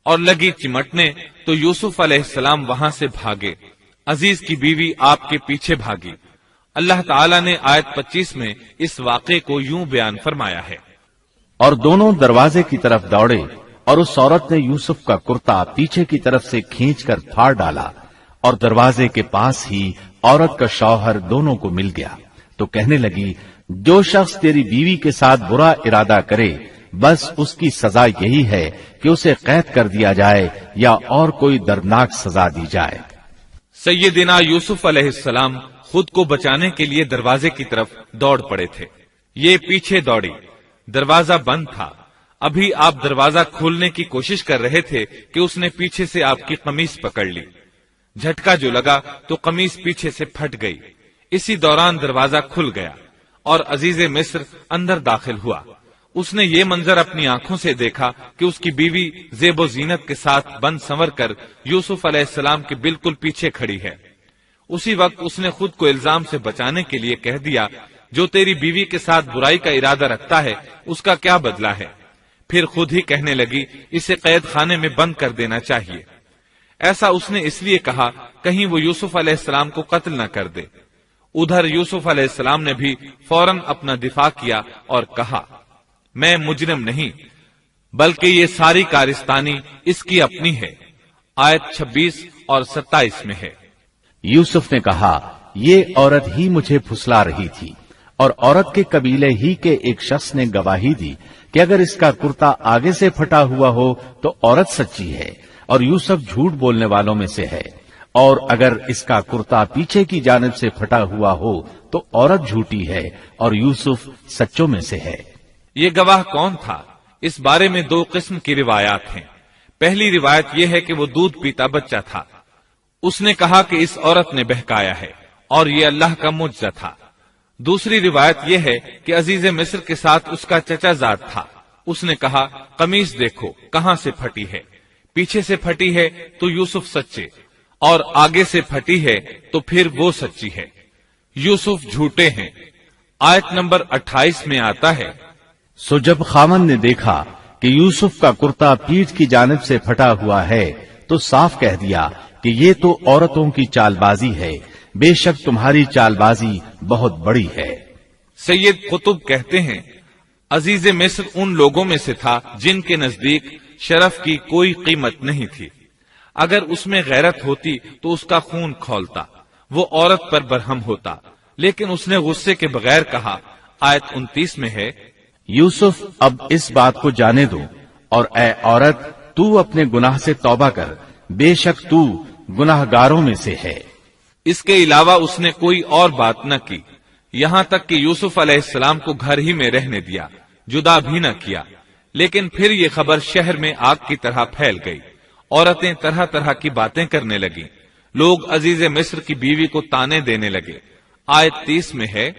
اور لگی چمٹنے تو یوسف علیہ السلام وہاں سے بھاگے۔ عزیز کی بیوی آپ کے پیچھے بھاگی۔ اللہ تعالیٰ نے آیت 25 میں اس واقعے کو یوں بیان فرمایا ہے، اور دونوں دروازے کی طرف دوڑے، اور اس عورت نے یوسف کا کرتا پیچھے کی طرف سے کھینچ کر پھاڑ ڈالا، اور دروازے کے پاس ہی عورت کا شوہر دونوں کو مل گیا، تو کہنے لگی، جو شخص تیری بیوی کے ساتھ برا ارادہ کرے بس اس کی سزا یہی ہے کہ اسے قید کر دیا جائے یا اور کوئی دردناک سزا دی جائے۔ سیدنا یوسف علیہ السلام خود کو بچانے کے لیے دروازے کی طرف دوڑ پڑے تھے، یہ پیچھے دوڑی، دروازہ بند تھا۔ ابھی آپ دروازہ کھولنے کی کوشش کر رہے تھے کہ اس نے پیچھے سے آپ کی قمیص پکڑ لی، جھٹکا جو لگا تو قمیص پیچھے سے پھٹ گئی۔ اسی دوران دروازہ کھل گیا اور عزیز مصر اندر داخل ہوا۔ اس نے یہ منظر اپنی آنکھوں سے دیکھا کہ اس کی بیوی زیب و زینت کے ساتھ بن سنور کر یوسف علیہ السلام کے بالکل پیچھے کھڑی ہے۔ اسی وقت اس نے خود کو الزام سے بچانے کے لیے کہہ دیا، جو تیری بیوی کے ساتھ برائی کا ارادہ رکھتا ہے اس کا کیا بدلہ ہے؟ پھر خود ہی کہنے لگی، اسے قید خانے میں بند کر دینا چاہیے۔ ایسا اس نے اس لیے کہا کہیں وہ یوسف علیہ السلام کو قتل نہ کر دے۔ ادھر یوسف علیہ السلام نے بھی فوراً اپنا دفاع کیا اور کہا، میں مجرم نہیں بلکہ یہ ساری کارستانی اس کی اپنی ہے۔ آیت 26 اور 27 میں ہے۔ یوسف نے کہا، یہ عورت ہی مجھے پھسلا رہی تھی، اور عورت کے قبیلے ہی کے ایک شخص نے گواہی دی کہ اگر اس کا کرتا آگے سے پھٹا ہوا ہو تو عورت سچی ہے اور یوسف جھوٹ بولنے والوں میں سے ہے، اور اگر اس کا کرتا پیچھے کی جانب سے پھٹا ہوا ہو تو عورت جھوٹی ہے اور یوسف سچوں میں سے ہے۔ یہ گواہ کون تھا؟ اس بارے میں دو قسم کی روایات ہیں۔ پہلی روایت یہ ہے کہ وہ دودھ پیتا بچہ تھا، اس نے کہا کہ اس عورت نے بہکایا ہے اور یہ اللہ کا معجزہ تھا۔ دوسری روایت یہ ہے کہ عزیز مصر کے ساتھ اس کا چچا زاد تھا، اس نے کہا، قمیص دیکھو کہاں سے پھٹی ہے، پیچھے سے پھٹی ہے تو یوسف سچے، اور آگے سے پھٹی ہے تو پھر وہ سچی ہے، یوسف جھوٹے ہیں۔ آیت نمبر 28 میں آتا ہے، سو جب خاوند نے دیکھا کہ یوسف کا کرتا پیٹھ کی جانب سے پھٹا ہوا ہے تو صاف کہہ دیا کہ یہ تو عورتوں کی چال بازی ہے، بے شک تمہاری چال بازی بہت بڑی ہے۔ سید قطب کہتے ہیں، عزیز مصر ان لوگوں میں سے تھا جن کے نزدیک شرف کی کوئی قیمت نہیں تھی۔ اگر اس میں غیرت ہوتی تو اس کا خون کھولتا، وہ عورت پر برہم ہوتا، لیکن اس نے غصے کے بغیر کہا۔ آیت 29 میں ہے، یوسف اب اس بات کو جانے دو، اور اے عورت تو اپنے گناہ سے توبہ کر، بے شک تو گناہ گاروں میں سے ہے۔ اس کے علاوہ اس نے کوئی اور بات نہ کی، یہاں تک کہ یوسف علیہ السلام کو گھر ہی میں رہنے دیا، جدا بھی نہ کیا۔ لیکن پھر یہ خبر شہر میں آگ کی طرح پھیل گئی، عورتیں طرح طرح کی باتیں کرنے لگیں، لوگ عزیز مصر کی بیوی کو تانے دینے لگے۔ آیت 30 میں ہے،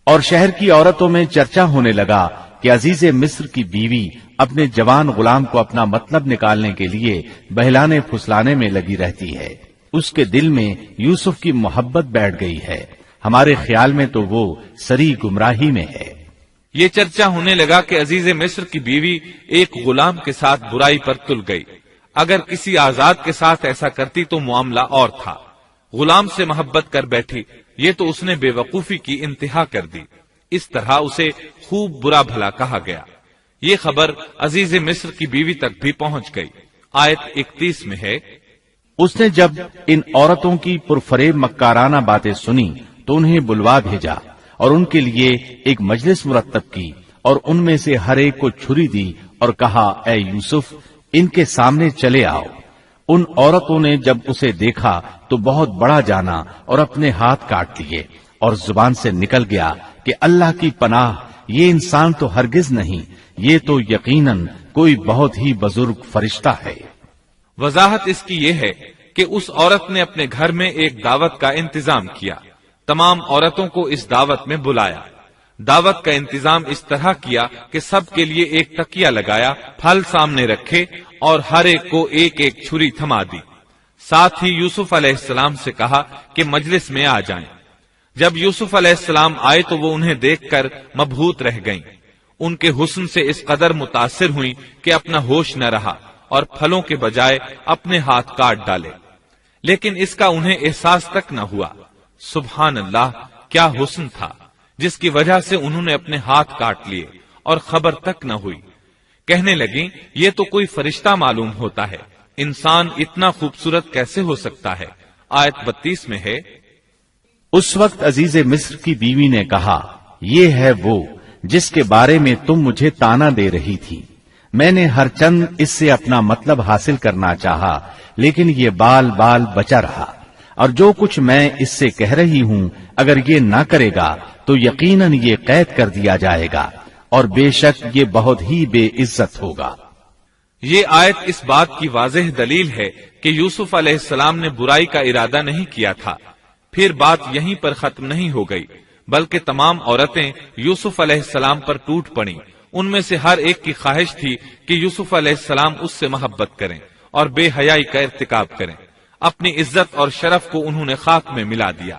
اور شہر کی عورتوں میں چرچا ہونے لگا کہ عزیز مصر کی بیوی اپنے جوان غلام کو اپنا مطلب نکالنے کے لیے بہلانے پھسلانے میں لگی رہتی ہے، اس کے دل میں یوسف کی محبت بیٹھ گئی ہے، ہمارے خیال میں تو وہ سری گمراہی میں ہے۔ یہ چرچا ہونے لگا کہ عزیز مصر کی بیوی ایک غلام کے ساتھ برائی پر تل گئی، اگر کسی آزاد کے ساتھ ایسا کرتی تو معاملہ اور تھا، غلام سے محبت کر بیٹھی، یہ تو اس نے بے وقوفی کی انتہا کر دی، اس طرح اسے خوب برا بھلا کہا گیا۔ یہ خبر عزیز مصر کی بیوی تک بھی پہنچ گئی۔ آیت 31 میں ہے، اس نے جب ان عورتوں کی پرفریب مکارانہ باتیں سنی تو انہیں بلوا بھیجا اور ان کے لیے ایک مجلس مرتب کی، اور ان میں سے ہر ایک کو چھری دی اور کہا، اے یوسف ان کے سامنے چلے آؤ۔ ان عورتوں نے جب اسے دیکھا تو بہت بڑا جانا اور اپنے ہاتھ کاٹ لیے، اور زبان سے نکل گیا کہ اللہ کی پناہ، یہ انسان تو ہرگز نہیں، یہ تو یقیناً کوئی بہت ہی بزرگ فرشتہ ہے۔ وضاحت اس کی یہ ہے کہ اس عورت نے اپنے گھر میں ایک دعوت کا انتظام کیا، تمام عورتوں کو اس دعوت میں بلایا، دعوت کا انتظام اس طرح کیا کہ سب کے لیے ایک تکیہ لگایا، پھل سامنے رکھے اور ہر ایک کو ایک ایک چھری تھما دی۔ ساتھ ہی یوسف علیہ السلام سے کہا کہ مجلس میں آ جائیں۔ جب یوسف علیہ السلام آئے تو وہ انہیں دیکھ کر مبہوت رہ گئیں۔ ان کے حسن سے اس قدر متاثر ہوئیں کہ اپنا ہوش نہ رہا اور پھلوں کے بجائے اپنے ہاتھ کاٹ ڈالے، لیکن اس کا انہیں احساس تک نہ ہوا۔ سبحان اللہ، کیا حسن تھا جس کی وجہ سے انہوں نے اپنے ہاتھ کاٹ لیے اور خبر تک نہ ہوئی۔ کہنے لگیں یہ تو کوئی فرشتہ معلوم ہوتا ہے، انسان اتنا خوبصورت کیسے ہو سکتا ہے۔ آیت 32 میں ہے، اس وقت عزیز مصر کی بیوی نے کہا، یہ ہے وہ جس کے بارے میں تم مجھے تانا دے رہی تھی۔ میں نے ہر چند اس سے اپنا مطلب حاصل کرنا چاہا، لیکن یہ بال بال بچا رہا، اور جو کچھ میں اس سے کہہ رہی ہوں اگر یہ نہ کرے گا تو یقیناً یہ قید کر دیا جائے گا، اور بے شک یہ بہت ہی بے عزت ہوگا۔ یہ آیت اس بات کی واضح دلیل ہے کہ یوسف علیہ السلام نے برائی کا ارادہ نہیں کیا تھا۔ پھر بات یہیں پر ختم نہیں ہو گئی، بلکہ تمام عورتیں یوسف علیہ السلام پر ٹوٹ پڑیں۔ ان میں سے ہر ایک کی خواہش تھی کہ یوسف علیہ السلام اس سے محبت کریں اور بے حیائی کا ارتکاب کریں۔ اپنی عزت اور شرف کو انہوں نے خاک میں ملا دیا۔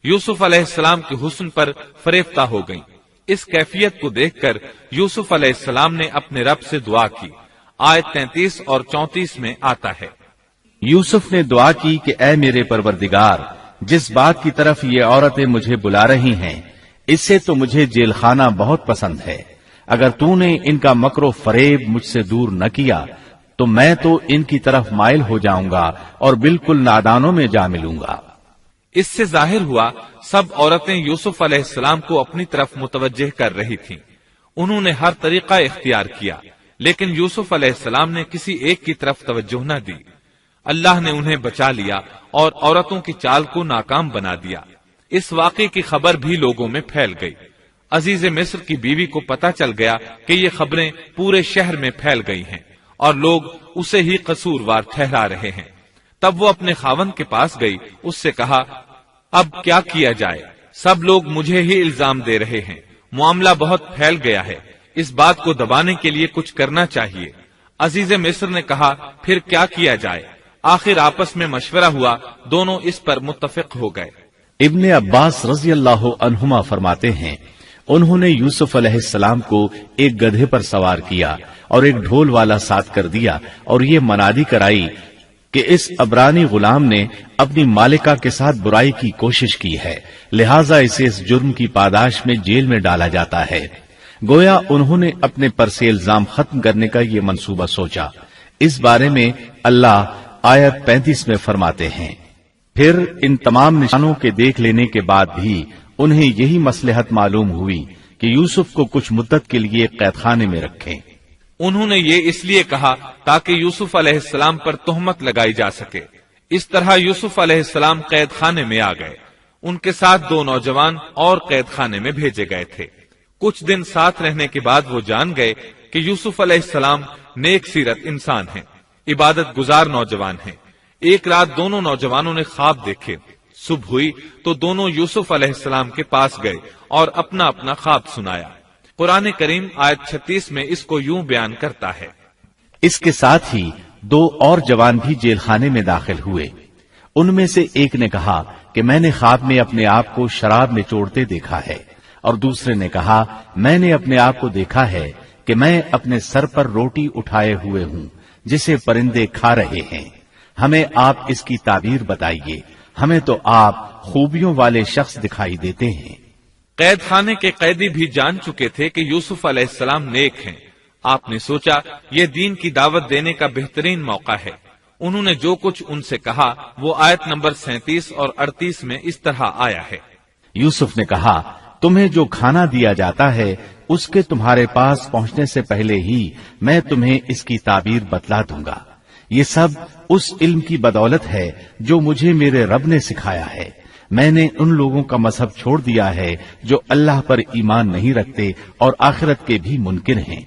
یوسف علیہ السلام کے حسن پر فریفتہ ہو گئیں۔ اس کیفیت کو دیکھ کر یوسف علیہ السلام نے اپنے رب سے دعا کی۔ آیت 33 اور 34 میں آتا ہے، یوسف نے دعا کی کہ اے میرے پروردگار، جس بات کی طرف یہ عورتیں مجھے بلا رہی ہیں اس سے تو مجھے جیل خانہ بہت پسند ہے۔ اگر تو نے ان کا مکر و فریب مجھ سے دور نہ کیا تو میں تو ان کی طرف مائل ہو جاؤں گا اور بالکل نادانوں میں جا ملوں گا۔ اس سے ظاہر ہوا سب عورتیں یوسف علیہ السلام کو اپنی طرف متوجہ کر رہی تھیں۔ انہوں نے ہر طریقہ اختیار کیا، لیکن یوسف علیہ السلام نے کسی ایک کی طرف توجہ نہ دی۔ اللہ نے انہیں بچا لیا اور عورتوں کی چال کو ناکام بنا دیا۔ اس واقعے کی خبر بھی لوگوں میں پھیل گئی۔ عزیز مصر کی بیوی کو پتا چل گیا کہ یہ خبریں پورے شہر میں پھیل گئی ہیں اور لوگ اسے ہی قصوروار ٹھہرا رہے ہیں۔ تب وہ اپنے خاوند کے پاس گئی، اس سے کہا، اب کیا کیا جائے؟ سب لوگ مجھے ہی الزام دے رہے ہیں، معاملہ بہت پھیل گیا ہے، اس بات کو دبانے کے لیے کچھ کرنا چاہیے۔ عزیز مصر نے کہا، پھر کیا کیا جائے؟ آخر آپس میں مشورہ ہوا، دونوں اس پر متفق ہو گئے۔ ابن عباس رضی اللہ عنہما فرماتے ہیں، انہوں نے یوسف علیہ السلام کو ایک گدھے پر سوار کیا اور ایک ڈھول والا ساتھ کر دیا اور یہ منادی کرائی کہ اس عبرانی غلام نے اپنی مالکہ کے ساتھ برائی کی کوشش کی ہے، لہٰذا اسے اس جرم کی پاداش میں جیل میں ڈالا جاتا ہے۔ گویا انہوں نے اپنے پر سے الزام ختم کرنے کا یہ منصوبہ سوچا۔ اس بارے میں اللہ آیت 35 میں فرماتے ہیں، پھر ان تمام نشانوں کے دیکھ لینے کے بعد بھی انہیں یہی مصلحت معلوم ہوئی کہ یوسف کو کچھ مدت کے لیے قید خانے میں رکھیں۔ انہوں نے یہ اس لیے کہا تاکہ یوسف علیہ السلام پر تہمت لگائی جا سکے۔ اس طرح یوسف علیہ السلام قید خانے میں آ گئے۔ ان کے ساتھ 2 نوجوان اور قید خانے میں بھیجے گئے تھے۔ کچھ دن ساتھ رہنے کے بعد وہ جان گئے کہ یوسف علیہ السلام نیک سیرت انسان ہیں، عبادت گزار نوجوان ہیں۔ ایک رات دونوں نوجوانوں نے خواب دیکھے۔ صبح ہوئی تو دونوں یوسف علیہ السلام کے پاس گئے اور اپنا اپنا خواب سنایا۔ قرآن کریم آیت 36 میں اس کو یوں بیان کرتا ہے، اس کے ساتھ ہی 2 اور جوان بھی جیل خانے میں داخل ہوئے۔ ان میں سے ایک نے کہا کہ میں نے خواب میں اپنے آپ کو شراب نچوڑتے دیکھا ہے، اور دوسرے نے کہا میں نے اپنے آپ کو دیکھا ہے کہ میں اپنے سر پر روٹی اٹھائے ہوئے ہوں جسے پرندے کھا رہے ہیں۔ ہمیں آپ اس کی تعبیر بتائیے، ہمیں تو آپ خوبیوں والے شخص دکھائی دیتے ہیں۔ قید خانے کے قیدی بھی جان چکے تھے کہ یوسف علیہ السلام نیک ہیں۔ آپ نے سوچا یہ دین کی دعوت دینے کا بہترین موقع ہے۔ انہوں نے جو کچھ ان سے کہا وہ آیت نمبر 37 اور 38 میں اس طرح آیا ہے، یوسف نے کہا تمہیں جو کھانا دیا جاتا ہے اس کے تمہارے پاس پہنچنے سے پہلے ہی میں تمہیں اس کی تعبیر بتلا دوں گا۔ یہ سب اس علم کی بدولت ہے جو مجھے میرے رب نے سکھایا ہے۔ میں نے ان لوگوں کا مذہب چھوڑ دیا ہے جو اللہ پر ایمان نہیں رکھتے اور آخرت کے بھی منکر ہیں۔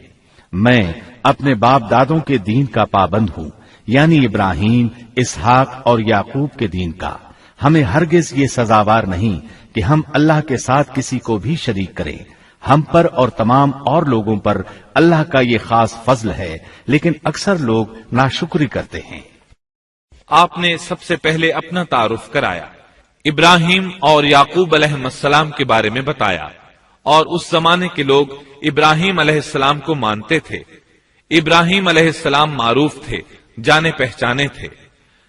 میں اپنے باپ دادوں کے دین کا پابند ہوں، یعنی ابراہیم، اسحاق اور یعقوب کے دین کا۔ ہمیں ہرگز یہ سزاوار نہیں کہ ہم اللہ کے ساتھ کسی کو بھی شریک کریں۔ ہم پر اور تمام اور لوگوں پر اللہ کا یہ خاص فضل ہے، لیکن اکثر لوگ ناشکری کرتے ہیں۔ آپ نے سب سے پہلے اپنا تعارف کرایا، ابراہیم اور یعقوب علیہ السلام کے بارے میں بتایا، اور اس زمانے کے لوگ ابراہیم علیہ السلام کو مانتے تھے۔ ابراہیم علیہ السلام معروف تھے، جانے پہچانے تھے۔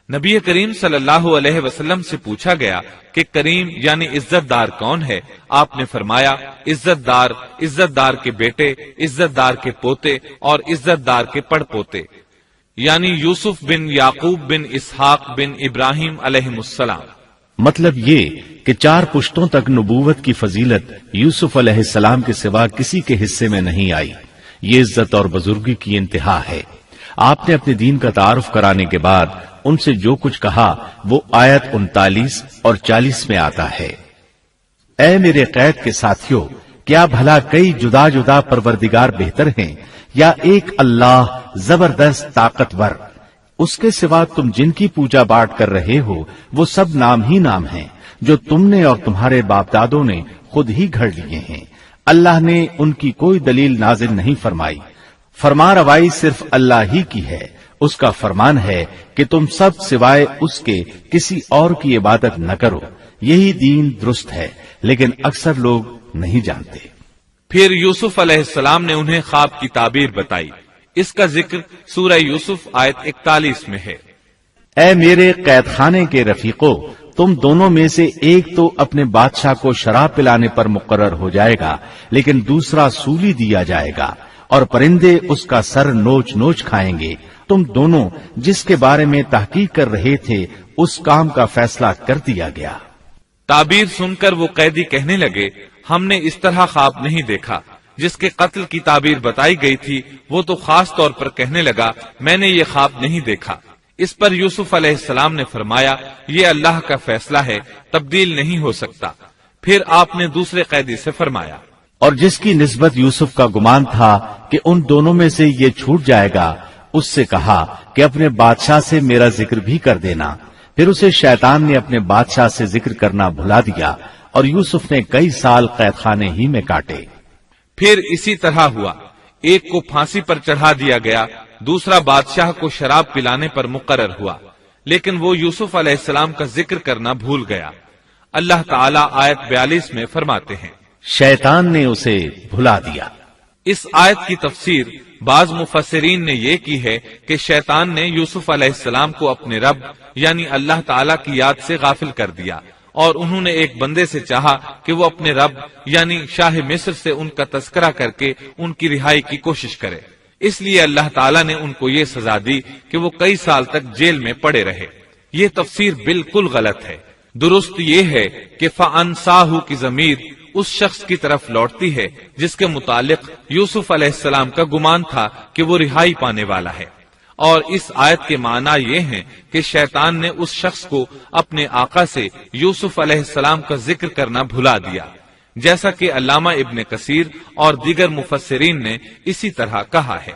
نبی کریم صلی اللہ علیہ وسلم سے پوچھا گیا کہ کریم یعنی عزت دار کون ہے؟ آپ نے فرمایا، عزت دار کے بیٹے، عزت دار کے پوتے اور عزت دار کے پڑ پوتے، یعنی یوسف بن یعقوب بن اسحاق بن ابراہیم علیہ السلام۔ مطلب یہ کہ 4 پشتوں تک نبوت کی فضیلت یوسف علیہ السلام کے سوا کسی کے حصے میں نہیں آئی۔ یہ عزت اور بزرگی کی انتہا ہے۔ آپ نے اپنے دین کا تعارف کرانے کے بعد ان سے جو کچھ کہا وہ آیت 39 اور 40 میں آتا ہے۔ اے میرے قید کے ساتھیوں، کیا بھلا کئی جدا جدا پروردگار بہتر ہیں یا ایک اللہ زبردست طاقتور؟ اس کے سوا تم جن کی پوجا پاٹ کر رہے ہو وہ سب نام ہی نام ہیں جو تم نے اور تمہارے باپ دادوں نے خود ہی گھڑ لیے ہیں۔ اللہ نے ان کی کوئی دلیل نازل نہیں فرمائی۔ فرما روائی صرف اللہ ہی کی ہے۔ اس کا فرمان ہے کہ تم سب سوائے اس کے کسی اور کی عبادت نہ کرو۔ یہی دین درست ہے، لیکن اکثر لوگ نہیں جانتے۔ پھر یوسف علیہ السلام نے انہیں خواب کی تعبیر بتائی۔ اس کا ذکر سورہ یوسف آیت 41 میں ہے۔ اے میرے قید خانے کے رفیقو، تم دونوں میں سے ایک تو اپنے بادشاہ کو شراب پلانے پر مقرر ہو جائے گا، لیکن دوسرا سولی دیا جائے گا اور پرندے اس کا سر نوچ نوچ کھائیں گے۔ تم دونوں جس کے بارے میں تحقیق کر رہے تھے اس کام کا فیصلہ کر دیا گیا۔ تعبیر سن کر وہ قیدی کہنے لگے، ہم نے اس طرح خواب نہیں دیکھا۔ جس کے قتل کی تعبیر بتائی گئی تھی وہ تو خاص طور پر کہنے لگا، میں نے یہ خواب نہیں دیکھا۔ اس پر یوسف علیہ السلام نے فرمایا، یہ اللہ کا فیصلہ ہے، تبدیل نہیں ہو سکتا۔ پھر آپ نے دوسرے قیدی سے فرمایا، اور جس کی نسبت یوسف کا گمان تھا کہ ان دونوں میں سے یہ چھوٹ جائے گا، اس سے کہا کہ اپنے بادشاہ سے میرا ذکر بھی کر دینا۔ پھر اسے شیطان نے اپنے بادشاہ سے ذکر کرنا بھلا دیا اور یوسف نے کئی سال قید خانے ہی میں کاٹے۔ پھر اسی طرح ہوا، ایک کو پھانسی پر چڑھا دیا گیا، دوسرا بادشاہ کو شراب پلانے پر مقرر ہوا، لیکن وہ یوسف علیہ السلام کا ذکر کرنا بھول گیا۔ اللہ تعالیٰ آیت 42 میں فرماتے ہیں، شیطان نے اسے بھلا دیا۔ اس آیت کی تفسیر بعض مفسرین نے یہ کی ہے کہ شیطان نے یوسف علیہ السلام کو اپنے رب یعنی اللہ تعالیٰ کی یاد سے غافل کر دیا، اور انہوں نے ایک بندے سے چاہا کہ وہ اپنے رب یعنی شاہ مصر سے ان کا تذکرہ کر کے ان کی رہائی کی کوشش کرے۔ اس لیے اللہ تعالیٰ نے ان کو یہ سزا دی کہ وہ کئی سال تک جیل میں پڑے رہے۔ یہ تفسیر بالکل غلط ہے۔ درست یہ ہے کہ فَأَنْسَاهُ کی ضمیر اس شخص کی طرف لوٹتی ہے جس کے متعلق یوسف علیہ السلام کا گمان تھا کہ وہ رہائی پانے والا ہے، اور اس آیت کے معنی یہ ہیں کہ شیطان نے اس شخص کو اپنے آقا سے یوسف علیہ السلام کا ذکر کرنا بھلا دیا، جیسا کہ علامہ ابن کثیر اور دیگر مفسرین نے اسی طرح کہا ہے۔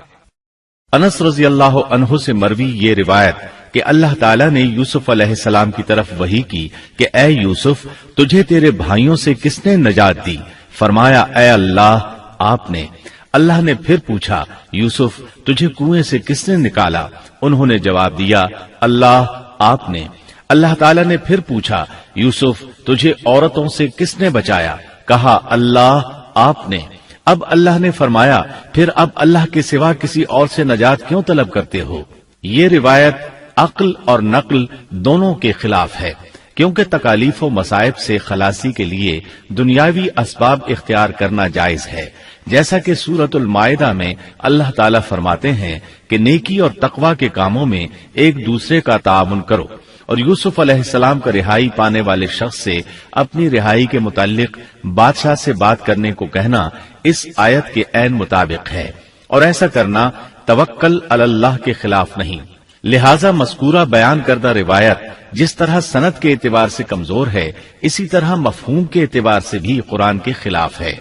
انس رضی اللہ عنہ سے مروی یہ روایت کہ اللہ تعالیٰ نے یوسف علیہ السلام کی طرف وحی کی کہ اے یوسف، تجھے تیرے بھائیوں سے کس نے نجات دی؟ فرمایا، اے اللہ، آپ نے۔ اللہ نے پھر پوچھا، یوسف، تجھے کنویں سے کس نے نکالا؟ انہوں نے جواب دیا، اللہ، آپ نے۔ اللہ تعالیٰ نے پھر پوچھا، یوسف، تجھے عورتوں سے کس نے بچایا؟ کہا، اللہ، آپ نے۔ اب اللہ نے فرمایا، پھر اب اللہ کے سوا کسی اور سے نجات کیوں طلب کرتے ہو؟ یہ روایت عقل اور نقل دونوں کے خلاف ہے، کیونکہ تکالیف و مصائب سے خلاصی کے لیے دنیاوی اسباب اختیار کرنا جائز ہے، جیسا کہ سورۃ المائدہ میں اللہ تعالیٰ فرماتے ہیں کہ نیکی اور تقوی کے کاموں میں ایک دوسرے کا تعاون کرو، اور یوسف علیہ السلام کا رہائی پانے والے شخص سے اپنی رہائی کے متعلق بادشاہ سے بات کرنے کو کہنا اس آیت کے عین مطابق ہے، اور ایسا کرنا توکل علی اللہ کے خلاف نہیں۔ لہذا مذکورہ بیان کردہ روایت جس طرح سند کے اعتبار سے کمزور ہے، اسی طرح مفہوم کے اعتبار سے بھی قرآن کے خلاف ہے۔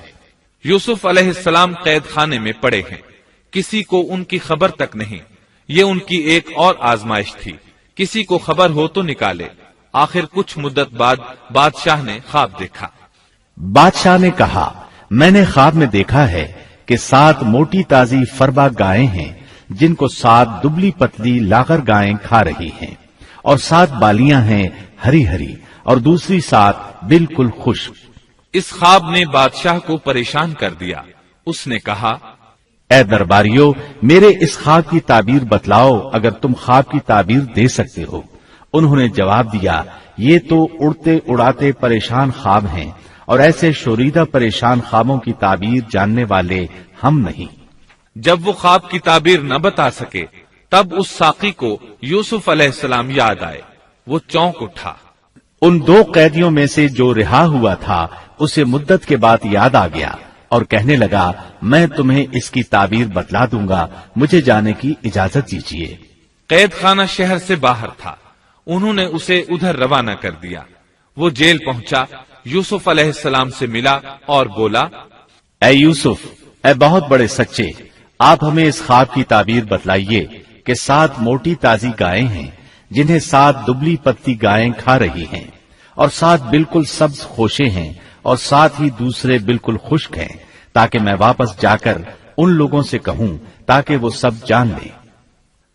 یوسف علیہ السلام قید خانے میں پڑے ہیں، کسی کو ان کی خبر تک نہیں۔ یہ ان کی ایک اور آزمائش تھی، کسی کو خبر ہو تو نکالے۔ آخر کچھ مدت بعد بادشاہ نے خواب دیکھا۔ بادشاہ نے کہا، میں نے خواب میں دیکھا ہے کہ 7 موٹی تازی فربا گائیں ہیں جن کو 7 دبلی پتلی لاغر گائیں کھا رہی ہیں، اور 7 بالیاں ہیں ہری ہری اور دوسری 7 بالکل خشک۔ اس خواب نے بادشاہ کو پریشان کر دیا۔ اس نے کہا، اے درباریو، میرے اس خواب کی تعبیر بتلاؤ اگر تم خواب کی تعبیر دے سکتے ہو۔ انہوں نے جواب دیا، یہ تو اڑتے اڑاتے پریشان خواب ہیں، اور ایسے شوریدہ پریشان خوابوں کی تعبیر جاننے والے ہم نہیں۔ جب وہ خواب کی تعبیر نہ بتا سکے تب اس ساقی کو یوسف علیہ السلام یاد آئے۔ وہ چونک اٹھا۔ ان 2 قیدیوں میں سے جو رہا ہوا تھا اسے مدت کے بعد یاد آ گیا اور کہنے لگا، میں تمہیں اس کی تعبیر بتلا دوں گا، مجھے جانے کی اجازت دیجیے۔ قید خانہ شہر سے باہر تھا، انہوں نے اسے ادھر روانہ کر دیا۔ وہ جیل پہنچا، یوسف علیہ السلام سے ملا اور بولا، اے یوسف، اے بہت بڑے سچے، آپ ہمیں اس خواب کی تعبیر بتلائیے کہ 7 موٹی تازی گائیں ہیں جنہیں 7 دبلی پتلی گائیں کھا رہی ہیں، اور 7 بالکل سبز خوشے ہیں، اور 7 ہی دوسرے بالکل خشک ہیں، تاکہ میں واپس جا کر ان لوگوں سے کہوں تاکہ وہ سب جان لیں۔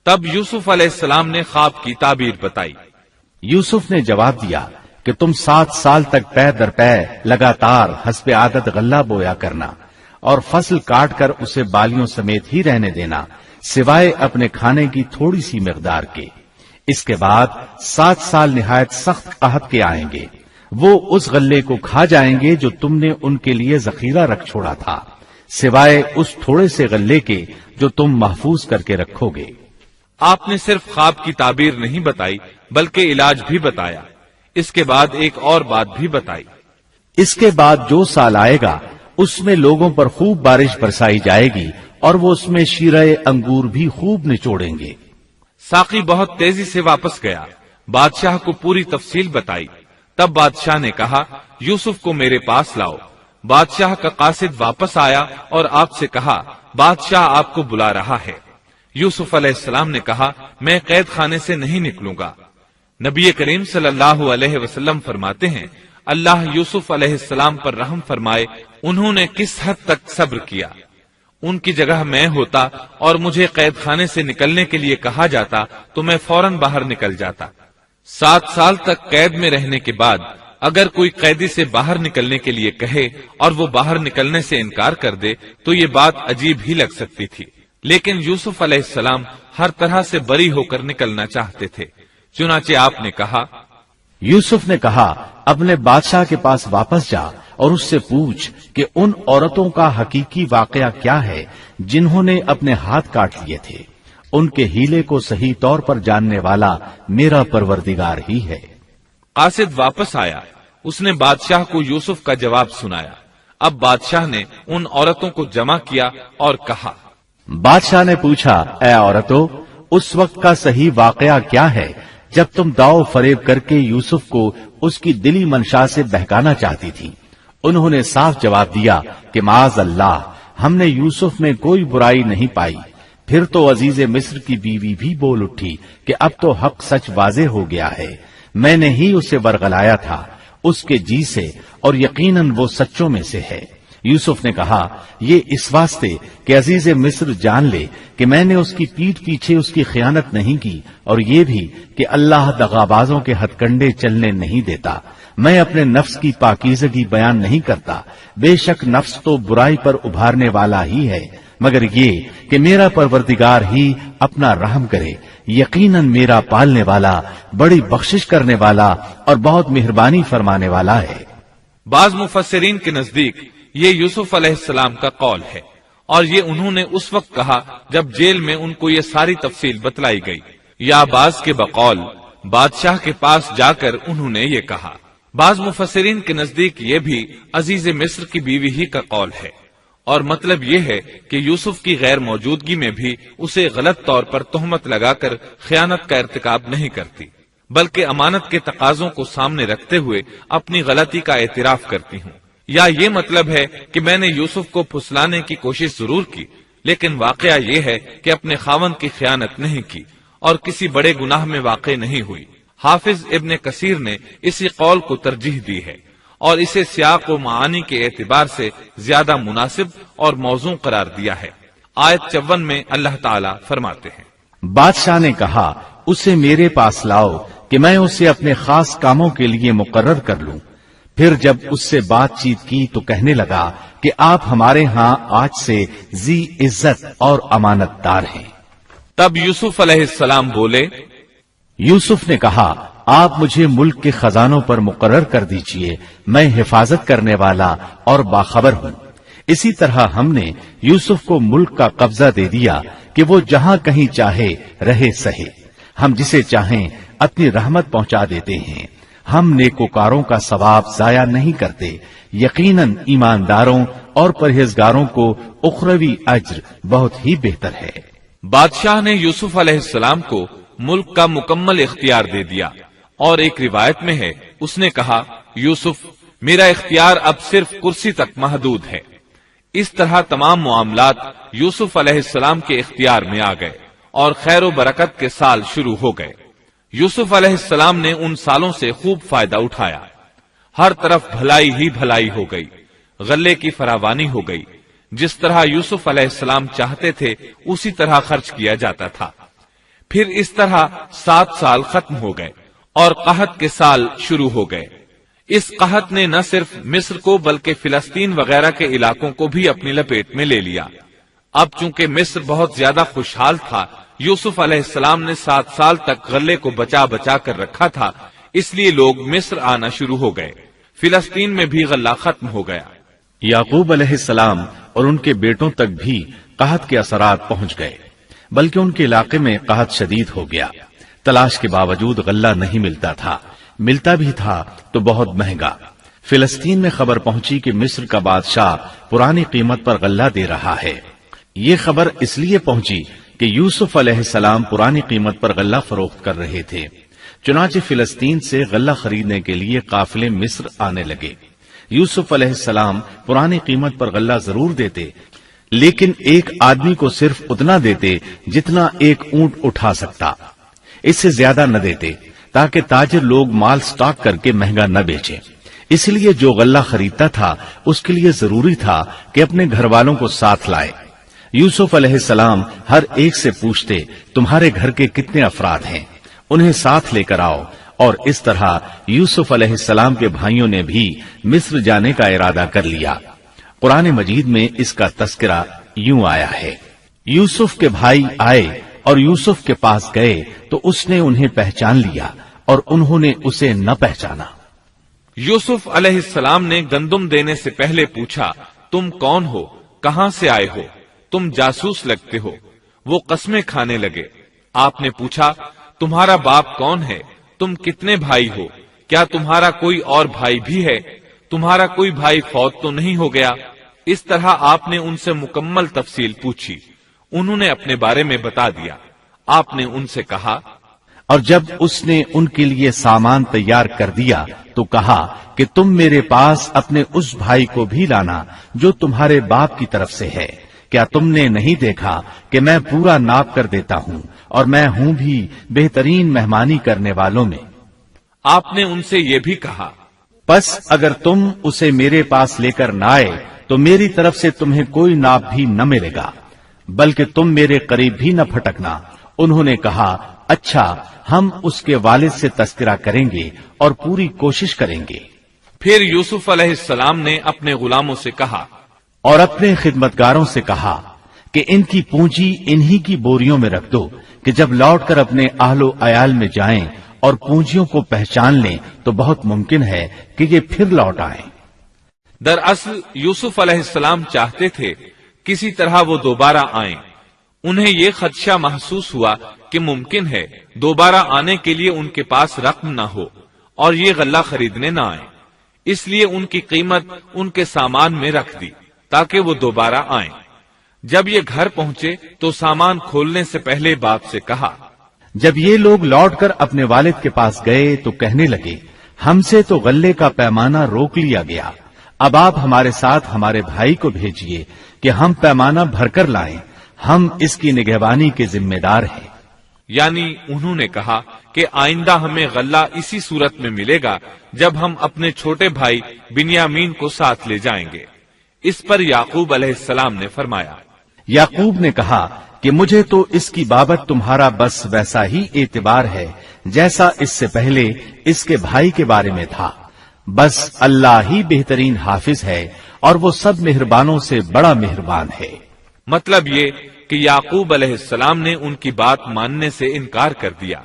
تب یوسف علیہ السلام نے خواب کی تعبیر بتائی۔ یوسف نے جواب دیا کہ تم 7 سال تک پے در پے لگاتار حسب عادت غلہ بویا کرنا، اور فصل کاٹ کر اسے بالیوں سمیت ہی رہنے دینا، سوائے اپنے کھانے کی تھوڑی سی مقدار کے۔ اس کے بعد 7 سال نہایت سخت قحط کے آئیں گے، وہ اس غلے کو کھا جائیں گے جو تم نے ان کے لیے ذخیرہ رکھ چھوڑا تھا، سوائے اس تھوڑے سے غلے کے جو تم محفوظ کر کے رکھو گے۔ آپ نے صرف خواب کی تعبیر نہیں بتائی بلکہ علاج بھی بتایا۔ اس کے بعد ایک اور بات بھی بتائی۔ اس کے بعد جو سال آئے گا اس میں لوگوں پر خوب بارش برسائی جائے گی، اور وہ اس میں شیرہ انگور بھی خوب نچوڑیں گے۔ ساقی بہت تیزی سے واپس گیا، بادشاہ کو پوری تفصیل بتائی۔ تب بادشاہ نے کہا، یوسف کو میرے پاس لاؤ۔ بادشاہ کا قاصد واپس آیا اور آپ سے کہا، بادشاہ آپ کو بلا رہا ہے۔ یوسف علیہ السلام نے کہا، میں قید خانے سے نہیں نکلوں گا۔ نبی کریم صلی اللہ علیہ وسلم فرماتے ہیں، اللہ یوسف علیہ السلام پر رحم فرمائے، انہوں نے کس حد تک صبر کیا۔ ان کی جگہ میں ہوتا اور مجھے قید خانے سے نکلنے کے لیے کہا جاتا تو میں فوراً باہر نکل جاتا۔ 7 سال تک قید میں رہنے کے بعد اگر کوئی قیدی سے باہر نکلنے کے لیے کہے اور وہ باہر نکلنے سے انکار کر دے تو یہ بات عجیب ہی لگ سکتی تھی، لیکن یوسف علیہ السلام ہر طرح سے بری ہو کر نکلنا چاہتے تھے۔ چنانچہ آپ نے کہا، یوسف نے کہا، اپنے بادشاہ کے پاس واپس جا اور اس سے پوچھ کہ ان عورتوں کا حقیقی واقعہ کیا ہے جنہوں نے اپنے ہاتھ کاٹ لیے تھے۔ ان کے ہیلے کو صحیح طور پر جاننے والا میرا پروردگار ہی ہے۔ قاصد واپس آیا، اس نے بادشاہ کو یوسف کا جواب سنایا۔ اب بادشاہ نے ان عورتوں کو جمع کیا اور کہا، بادشاہ نے پوچھا، اے عورتوں، اس وقت کا صحیح واقعہ کیا ہے جب تم داؤ فریب کر کے یوسف کو اس کی دلی منشا سے بہکانا چاہتی تھی؟ انہوں نے صاف جواب دیا کہ معاذ اللہ، ہم نے یوسف میں کوئی برائی نہیں پائی۔ پھر تو عزیز مصر کی بیوی بھی بول اٹھی کہ اب تو حق سچ واضح ہو گیا ہے، میں نے ہی اسے ورغلایا تھا اس کے جی سے، اور یقیناً وہ سچوں میں سے ہے۔ یوسف نے کہا، یہ اس واسطے کہ عزیز مصر جان لے کہ میں نے اس کی پیٹھ پیچھے اس کی خیانت نہیں کی، اور یہ بھی کہ اللہ دغابازوں کے ہتھ کنڈے چلنے نہیں دیتا۔ میں اپنے نفس کی پاکیزگی بیان نہیں کرتا، بے شک نفس تو برائی پر ابھارنے والا ہی ہے، مگر یہ کہ میرا پروردگار ہی اپنا رحم کرے، یقیناً میرا پالنے والا، بڑی بخشش کرنے والا اور بہت مہربانی فرمانے والا ہے۔ بعض مفسرین کے نزدیک یہ یوسف علیہ السلام کا قول ہے، اور یہ انہوں نے اس وقت کہا جب جیل میں ان کو یہ ساری تفصیل بتلائی گئی، یا بعض کے بقول بادشاہ کے پاس جا کر انہوں نے یہ کہا۔ بعض مفسرین کے نزدیک یہ بھی عزیز مصر کی بیوی ہی کا قول ہے، اور مطلب یہ ہے کہ یوسف کی غیر موجودگی میں بھی اسے غلط طور پر تہمت لگا کر خیانت کا ارتکاب نہیں کرتی، بلکہ امانت کے تقاضوں کو سامنے رکھتے ہوئے اپنی غلطی کا اعتراف کرتی ہوں۔ یا یہ مطلب ہے کہ میں نے یوسف کو پھسلانے کی کوشش ضرور کی، لیکن واقعہ یہ ہے کہ اپنے خاوند کی خیانت نہیں کی اور کسی بڑے گناہ میں واقع نہیں ہوئی۔ حافظ ابن کثیر نے اسی قول کو ترجیح دی ہے، اور اسے سیاق و معانی کے اعتبار سے زیادہ مناسب اور موزوں قرار دیا ہے۔ آیت 54 میں اللہ تعالیٰ فرماتے ہیں، بادشاہ نے کہا اسے میرے پاس لاؤ کہ میں اسے اپنے خاص کاموں کے لیے مقرر کر لوں۔ پھر جب اس سے بات چیت کی تو کہنے لگا کہ آپ ہمارے ہاں آج سے ذی عزت اور امانت دار ہیں۔ تب یوسف علیہ السلام بولے، یوسف نے کہا آپ مجھے ملک کے خزانوں پر مقرر کر دیجئے، میں حفاظت کرنے والا اور باخبر ہوں۔ اسی طرح ہم نے یوسف کو ملک کا قبضہ دے دیا کہ وہ جہاں کہیں چاہے رہے سہے، ہم جسے چاہیں اپنی رحمت پہنچا دیتے ہیں، ہم نیکوکاروں کا ثواب ضائع نہیں کرتے، یقیناً ایمانداروں اور پرہیزگاروں کو اخروی اجر بہت ہی بہتر ہے۔ بادشاہ نے یوسف علیہ السلام کو ملک کا مکمل اختیار دے دیا، اور ایک روایت میں ہے اس نے کہا، یوسف میرا اختیار اب صرف کرسی تک محدود ہے۔ اس طرح تمام معاملات یوسف علیہ السلام کے اختیار میں آ گئے اور خیر و برکت کے سال شروع ہو گئے۔ یوسف علیہ السلام نے ان سالوں سے خوب فائدہ اٹھایا، ہر طرف بھلائی ہی بھلائی ہو گئی، غلے کی فراوانی ہو گئی، جس طرح یوسف علیہ السلام چاہتے تھے اسی طرح خرچ کیا جاتا تھا۔ پھر اس طرح 7 سال ختم ہو گئے اور قحط کے سال شروع ہو گئے۔ اس قحط نے نہ صرف مصر کو بلکہ فلسطین وغیرہ کے علاقوں کو بھی اپنی لپیٹ میں لے لیا۔ اب چونکہ مصر بہت زیادہ خوشحال تھا، یوسف علیہ السلام نے 7 سال تک غلے کو بچا بچا کر رکھا تھا، اس لیے لوگ مصر آنا شروع ہو گئے۔ فلسطین میں بھی غلہ ختم ہو گیا۔ یعقوب علیہ السلام اور ان کے بیٹوں تک بھی قحط کے اثرات پہنچ گئے، بلکہ ان کے علاقے میں قحط شدید ہو گیا۔ تلاش کے باوجود غلہ نہیں ملتا تھا، ملتا بھی تھا تو بہت مہنگا۔ فلسطین میں خبر پہنچی کہ مصر کا بادشاہ پرانی قیمت پر غلہ دے رہا ہے۔ یہ خبر اس لیے پہنچی کہ یوسف علیہ السلام پرانی قیمت پر غلہ فروخت کر رہے تھے۔ چنانچہ فلسطین سے غلہ خریدنے کے لیے قافلے مصر آنے لگے۔ یوسف علیہ السلام پرانی قیمت پر غلہ ضرور دیتے، لیکن ایک آدمی کو صرف اتنا دیتے جتنا ایک اونٹ اٹھا سکتا، اس سے زیادہ نہ دیتے، تاکہ تاجر لوگ مال سٹاک کر کے مہنگا نہ بیچیں۔ اس لیے جو غلہ خریدتا تھا اس کے لیے ضروری تھا کہ اپنے گھر والوں کو ساتھ لائے۔ یوسف علیہ السلام ہر ایک سے پوچھتے، تمہارے گھر کے کتنے افراد ہیں، انہیں ساتھ لے کر آؤ، اور اس طرح یوسف علیہ السلام کے بھائیوں نے بھی مصر جانے کا ارادہ کر لیا۔ قرآن مجید میں اس کا تذکرہ یوں آیا ہے، یوسف کے بھائی آئے اور یوسف کے پاس گئے تو اس نے انہیں پہچان لیا اور انہوں نے اسے نہ پہچانا۔ یوسف علیہ السلام نے گندم دینے سے پہلے پوچھا، تم کون ہو، کہاں سے آئے ہو، تم جاسوس لگتے ہو۔ وہ قسمیں کھانے لگے۔ آپ نے پوچھا، تمہارا باپ کون ہے، تم کتنے بھائی ہو، کیا تمہارا کوئی اور بھائی بھی ہے، تمہارا کوئی بھائی فوت تو نہیں ہو گیا؟ اس طرح آپ نے ان سے مکمل تفصیل پوچھی، انہوں نے اپنے بارے میں بتا دیا۔ آپ نے ان سے کہا، اور جب اس نے ان کے لیے سامان تیار کر دیا تو کہا کہ تم میرے پاس اپنے اس بھائی کو بھی لانا جو تمہارے باپ کی طرف سے ہے۔ کیا تم نے نہیں دیکھا کہ میں پورا ناپ کر دیتا ہوں، اور میں ہوں بھی بہترین مہمانی کرنے والوں میں۔ آپ نے ان سے یہ بھی کہا، پس اگر تم اسے میرے پاس لے کر نہ آئے تو میری طرف سے تمہیں کوئی ناپ بھی نہ ملے گا، بلکہ تم میرے قریب بھی نہ پھٹکنا۔ انہوں نے کہا، اچھا، ہم اس کے والد سے تذکرہ کریں گے اور پوری کوشش کریں گے۔ پھر یوسف علیہ السلام نے اپنے غلاموں سے کہا اور اپنے خدمتگاروں سے کہا کہ ان کی پونجی انہی کی بوریوں میں رکھ دو کہ جب لوٹ کر اپنے اہل و عیال میں جائیں اور پونجیوں کو پہچان لیں تو بہت ممکن ہے کہ یہ پھر لوٹ آئیں۔ دراصل یوسف علیہ السلام چاہتے تھے کسی طرح وہ دوبارہ آئیں۔ انہیں یہ خدشہ محسوس ہوا کہ ممکن ہے دوبارہ آنے کے لیے ان کے پاس رقم نہ ہو اور یہ غلہ خریدنے نہ آئیں، اس لیے ان کی قیمت ان کے سامان میں رکھ دی تاکہ وہ دوبارہ آئیں۔ جب یہ گھر پہنچے تو سامان کھولنے سے پہلے باپ سے کہا، جب یہ لوگ لوٹ کر اپنے والد کے پاس گئے تو کہنے لگے، ہم سے تو غلے کا پیمانہ روک لیا گیا، اب آپ ہمارے ساتھ ہمارے بھائی کو بھیجیے کہ ہم پیمانہ بھر کر لائیں، ہم اس کی نگہبانی کے ذمہ دار ہیں۔ یعنی انہوں نے کہا کہ آئندہ ہمیں غلہ اسی صورت میں ملے گا جب ہم اپنے چھوٹے بھائی بنیامین کو ساتھ لے جائیں گے۔ اس پر یعقوب علیہ السلام نے فرمایا، یعقوب نے کہا کہ مجھے تو اس کی بابت تمہارا بس ویسا ہی اعتبار ہے جیسا اس سے پہلے اس کے بھائی کے بارے میں تھا، بس اللہ ہی بہترین حافظ ہے اور وہ سب مہربانوں سے بڑا مہربان ہے۔ مطلب یہ کہ یعقوب علیہ السلام نے ان کی بات ماننے سے انکار کر دیا۔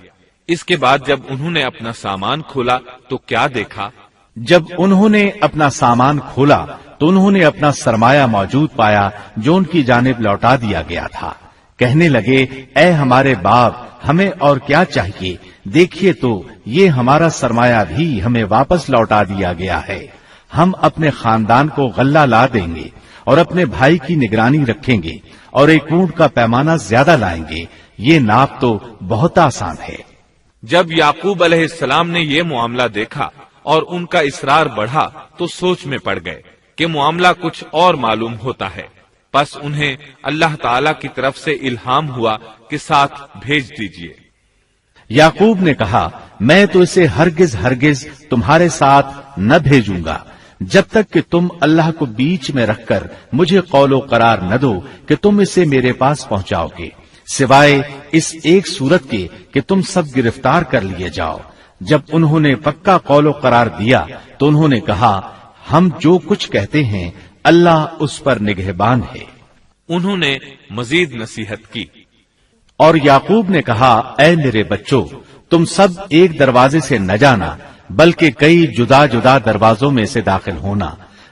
اس کے بعد جب انہوں نے اپنا سامان کھولا تو کیا دیکھا؟ جب انہوں نے اپنا سامان کھولا تو انہوں نے اپنا سرمایہ موجود پایا جو ان کی جانب لوٹا دیا گیا تھا۔ کہنے لگے، اے ہمارے باپ، ہمیں اور کیا چاہیے؟ دیکھیے تو یہ ہمارا سرمایہ بھی ہمیں واپس لوٹا دیا گیا ہے۔ ہم اپنے خاندان کو غلہ لا دیں گے اور اپنے بھائی کی نگرانی رکھیں گے اور ایک اونٹ کا پیمانہ زیادہ لائیں گے، یہ ناپ تو بہت آسان ہے۔ جب یعقوب علیہ السلام نے یہ معاملہ دیکھا اور ان کا اصرار بڑھا تو سوچ میں پڑ گئے کہ معاملہ کچھ اور معلوم ہوتا ہے، پس انہیں اللہ تعالی کی طرف سے الہام ہوا کہ ساتھ بھیج دیجیے۔ یعقوب نے کہا، میں تو اسے ہرگز تمہارے ساتھ نہ بھیجوں گا جب تک کہ تم اللہ کو بیچ میں رکھ کر مجھے قول و قرار نہ دو کہ تم اسے میرے پاس پہنچاؤ گے، سوائے اس ایک صورت کے کہ تم سب گرفتار کر لیے جاؤ۔ جب انہوں نے پکا قول و قرار دیا تو انہوں نے کہا، ہم جو کچھ کہتے ہیں اللہ اس پر نگہبان ہے۔ انہوں نے مزید نصیحت کی اور یعقوب نے کہا، اے میرے بچوں، تم سب ایک دروازے سے نہ جانا بلکہ کئی جدا جدا دروازوں میں سے داخل ہونا۔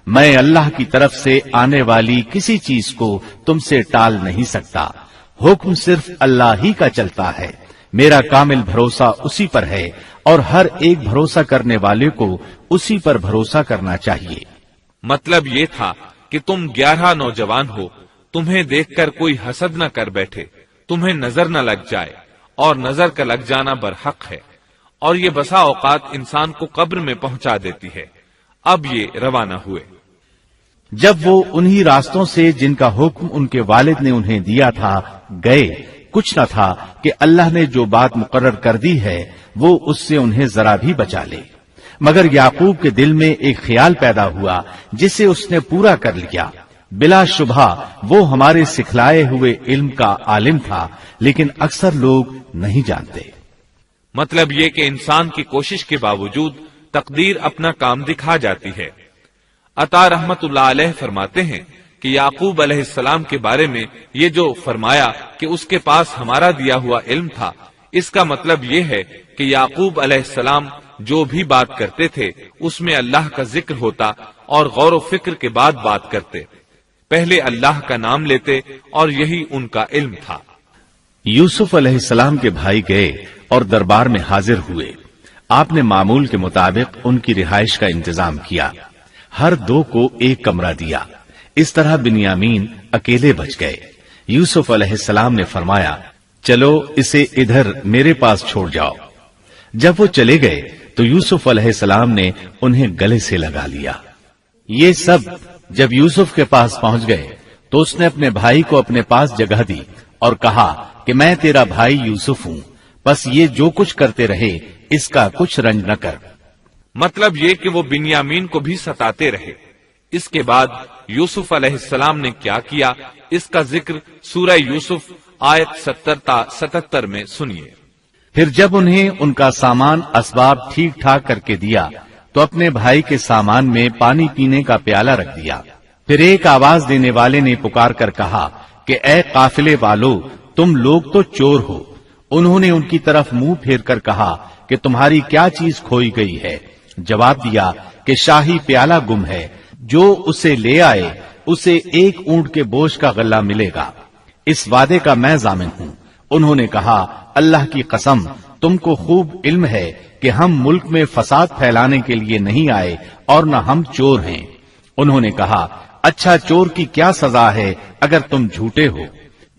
میں اللہ کی طرف سے آنے والی کسی چیز کو تم سے ٹال نہیں سکتا، حکم صرف اللہ ہی کا چلتا ہے۔ میرا کامل بھروسہ اسی پر ہے اور ہر ایک بھروسہ کرنے والے کو اسی پر بھروسہ کرنا چاہیے۔ مطلب یہ تھا کہ تم 11 نوجوان ہو، تمہیں دیکھ کر کوئی حسد نہ کر بیٹھے، تمہیں نظر نہ لگ جائے، اور نظر کا لگ جانا برحق ہے، اور یہ بسا اوقات انسان کو قبر میں پہنچا دیتی ہے۔ اب یہ روانہ ہوئے۔ جب وہ انہی راستوں سے جن کا حکم ان کے والد نے انہیں دیا تھا گئے، کچھ نہ تھا کہ اللہ نے جو بات مقرر کر دی ہے وہ اس سے انہیں ذرا بھی بچا لے، مگر یعقوب کے دل میں ایک خیال پیدا ہوا جسے اس نے پورا کر لیا۔ بلا شبہ وہ ہمارے سکھلائے ہوئے علم کا عالم تھا، لیکن اکثر لوگ نہیں جانتے۔ مطلب یہ کہ انسان کی کوشش کے باوجود تقدیر اپنا کام دکھا جاتی ہے۔ عطا رحمت اللہ علیہ فرماتے ہیں کہ یعقوب علیہ السلام کے بارے میں یہ جو فرمایا کہ اس کے پاس ہمارا دیا ہوا علم تھا، اس کا مطلب یہ ہے کہ یعقوب علیہ السلام جو بھی بات کرتے تھے اس میں اللہ کا ذکر ہوتا اور غور و فکر کے بعد بات کرتے، پہلے اللہ کا نام لیتے، اور یہی ان کا علم تھا۔ یوسف علیہ السلام کے بھائی گئے اور دربار میں حاضر ہوئے۔ آپ نے معمول کے مطابق ان کی رہائش کا انتظام کیا، ہر دو کو ایک کمرہ دیا۔ اس طرح بنیامین اکیلے بچ گئے۔ یوسف علیہ السلام نے فرمایا، چلو اسے ادھر میرے پاس چھوڑ جاؤ۔ جب وہ چلے گئے تو یوسف علیہ السلام نے انہیں گلے سے لگا لیا۔ یہ سب جب یوسف کے پاس پہنچ گئے تو اس نے اپنے بھائی کو اپنے پاس جگہ دی اور کہا کہ میں تیرا بھائی یوسف ہوں، بس یہ جو کچھ کرتے رہے اس کا کچھ رنج نہ کر۔ مطلب یہ کہ وہ بنیامین کو بھی ستاتے رہے۔ اس کے بعد یوسف علیہ السلام نے کیا کیا، اس کا ذکر سورہ یوسف آیت 70 تا 77 میں سنیے۔ پھر جب انہیں ان کا سامان اسباب ٹھیک ٹھاک کر کے دیا تو اپنے بھائی کے سامان میں پانی پینے کا پیالہ رکھ دیا۔ پھر ایک آواز دینے والے نے پکار کر کہا کہ اے قافلے والو، تم لوگ تو چور ہو۔ انہوں نے ان کی طرف منہ پھیر کر کہا کہ تمہاری کیا چیز کھوئی گئی ہے؟ جواب دیا کہ شاہی پیالہ گم ہے، جو اسے لے آئے اسے ایک اونٹ کے بوجھ کا غلہ ملے گا۔ اس وعدے کا میں ضامن ہوں۔ انہوں نے کہا، اللہ کی قسم، تم کو خوب علم ہے کہ ہم ملک میں فساد پھیلانے کے لیے نہیں آئے اور نہ ہم چور ہیں۔ انہوں نے کہا، اچھا چور کی کیا سزا ہے اگر تم جھوٹے ہو؟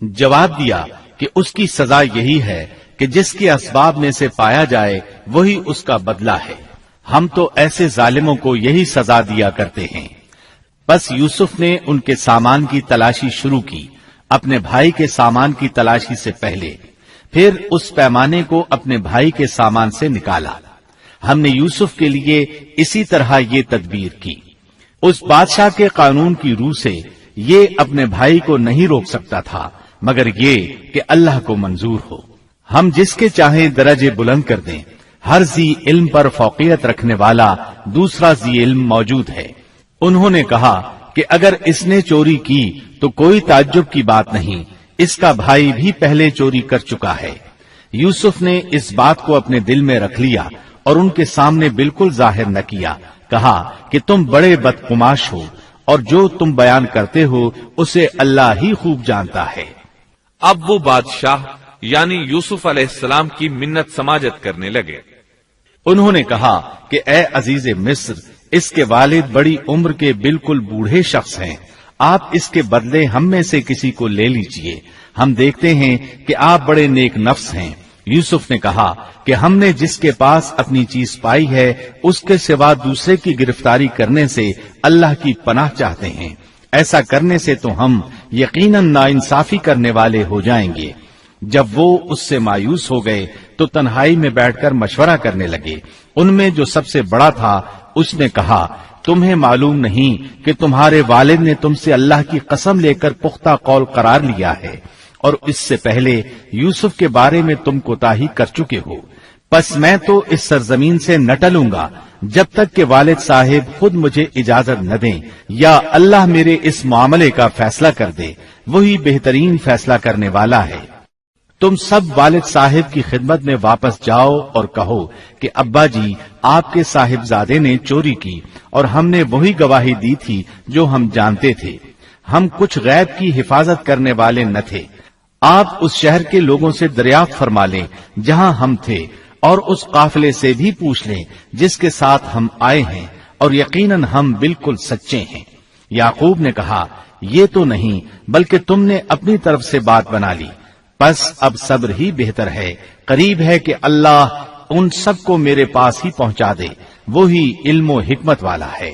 جواب دیا کہ اس کی سزا یہی ہے کہ جس کے اسباب میں سے پایا جائے وہی اس کا بدلہ ہے۔ ہم تو ایسے ظالموں کو یہی سزا دیا کرتے ہیں۔ بس یوسف نے ان کے سامان کی تلاشی شروع کی، اپنے بھائی کے سامان کی تلاشی سے پہلے۔ پھر اس پیمانے کو اپنے بھائی کے سامان سے نکالا۔ ہم نے یوسف کے لیے اسی طرح یہ تدبیر کی۔ اس بادشاہ کے قانون کی روح سے یہ اپنے بھائی کو نہیں روک سکتا تھا مگر یہ کہ اللہ کو منظور ہو۔ ہم جس کے چاہیں درجے بلند کر دیں، ہر ذی علم پر فوقیت رکھنے والا دوسرا ذی علم موجود ہے۔ انہوں نے کہا کہ اگر اس نے چوری کی تو کوئی تعجب کی بات نہیں، اس کا بھائی بھی پہلے چوری کر چکا ہے۔ یوسف نے اس بات کو اپنے دل میں رکھ لیا اور ان کے سامنے بالکل ظاہر نہ کیا، کہا کہ تم بڑے بدقماش ہو اور جو تم بیان کرتے ہو اسے اللہ ہی خوب جانتا ہے۔ اب وہ بادشاہ یعنی یوسف علیہ السلام کی منت سماجت کرنے لگے۔ انہوں نے کہا کہ اے عزیز مصر، اس کے والد بڑی عمر کے بالکل بوڑھے شخص ہیں، آپ اس کے بدلے ہم میں سے کسی کو لے لیجئے، ہم دیکھتے ہیں کہ آپ بڑے نیک نفس ہیں۔ یوسف نے کہا کہ ہم نے جس کے پاس اپنی چیز پائی ہے اس کے سوا دوسرے کی گرفتاری کرنے سے اللہ کی پناہ چاہتے ہیں، ایسا کرنے سے تو ہم یقیناً ناانصافی کرنے والے ہو جائیں گے۔ جب وہ اس سے مایوس ہو گئے تو تنہائی میں بیٹھ کر مشورہ کرنے لگے۔ ان میں جو سب سے بڑا تھا اس نے کہا، تمہیں معلوم نہیں کہ تمہارے والد نے تم سے اللہ کی قسم لے کر پختہ قول قرار لیا ہے اور اس سے پہلے یوسف کے بارے میں تم کوتاہی کر چکے ہو، پس میں تو اس سرزمین سے نہ ٹلوں گا جب تک کہ والد صاحب خود مجھے اجازت نہ دیں یا اللہ میرے اس معاملے کا فیصلہ کر دے، وہی بہترین فیصلہ کرنے والا ہے۔ تم سب والد صاحب کی خدمت میں واپس جاؤ اور کہو کہ ابا جی، آپ کے صاحبزادے نے چوری کی اور ہم نے وہی گواہی دی تھی جو ہم جانتے تھے، ہم کچھ غیب کی حفاظت کرنے والے نہ تھے۔ آپ اس شہر کے لوگوں سے دریافت فرما لیں جہاں ہم تھے اور اس قافلے سے بھی پوچھ لیں جس کے ساتھ ہم آئے ہیں، اور یقیناً ہم بالکل سچے ہیں۔ یعقوب نے کہا، یہ تو نہیں بلکہ تم نے اپنی طرف سے بات بنا لی، پس اب صبر ہی بہتر ہے، قریب ہے کہ اللہ ان سب کو میرے پاس ہی پہنچا دے، وہی علم و حکمت والا ہے۔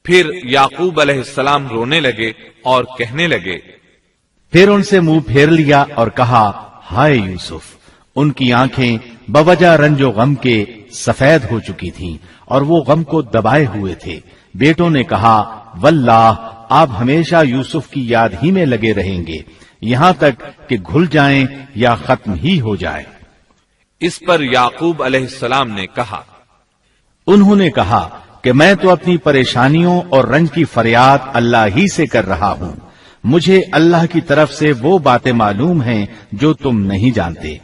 پھر یعقوب علیہ السلام رونے لگے اور کہنے لگے، پھر ان سے منہ پھیر لیا اور کہا، ہائے یوسف۔ ان کی آنکھیں بوجہ رنج و غم کے سفید ہو چکی تھیں اور وہ غم کو دبائے ہوئے تھے۔ بیٹوں نے کہا، واللہ آپ ہمیشہ یوسف کی یاد ہی میں لگے رہیں گے یہاں تک کہ گھل جائیں یا ختم ہی ہو جائے۔ اس پر یعقوب علیہ السلام نے کہا، انہوں نے کہا کہ میں تو اپنی پریشانیوں اور رنج کی فریاد اللہ ہی سے کر رہا ہوں، مجھے اللہ کی طرف سے وہ باتیں معلوم ہیں جو تم نہیں جانتے۔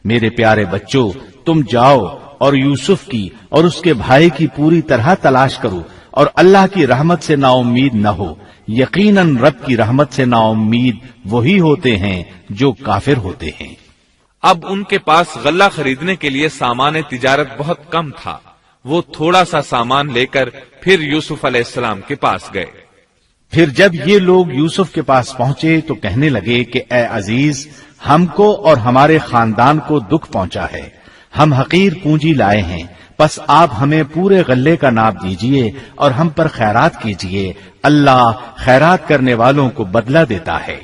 میرے پیارے بچوں، تم جاؤ اور یوسف کی اور اس کے بھائی کی پوری طرح تلاش کرو اور اللہ کی رحمت سے نا امید نہ ہو، یقیناً رب کی رحمت سے نا امید وہی ہوتے ہیں جو کافر ہوتے ہیں۔ اب ان کے پاس غلہ خریدنے کے لیے سامان تجارت بہت کم تھا، وہ تھوڑا سا سامان لے کر پھر یوسف علیہ السلام کے پاس گئے۔ پھر جب یہ لوگ یوسف کے پاس پہنچے تو کہنے لگے کہ اے عزیز، ہم کو اور ہمارے خاندان کو دکھ پہنچا ہے، ہم حقیر پونجی لائے ہیں، پس آپ ہمیں پورے غلے کا ناپ دیجئے اور ہم پر خیرات کیجئے، اللہ خیرات کرنے والوں کو بدلہ دیتا ہے۔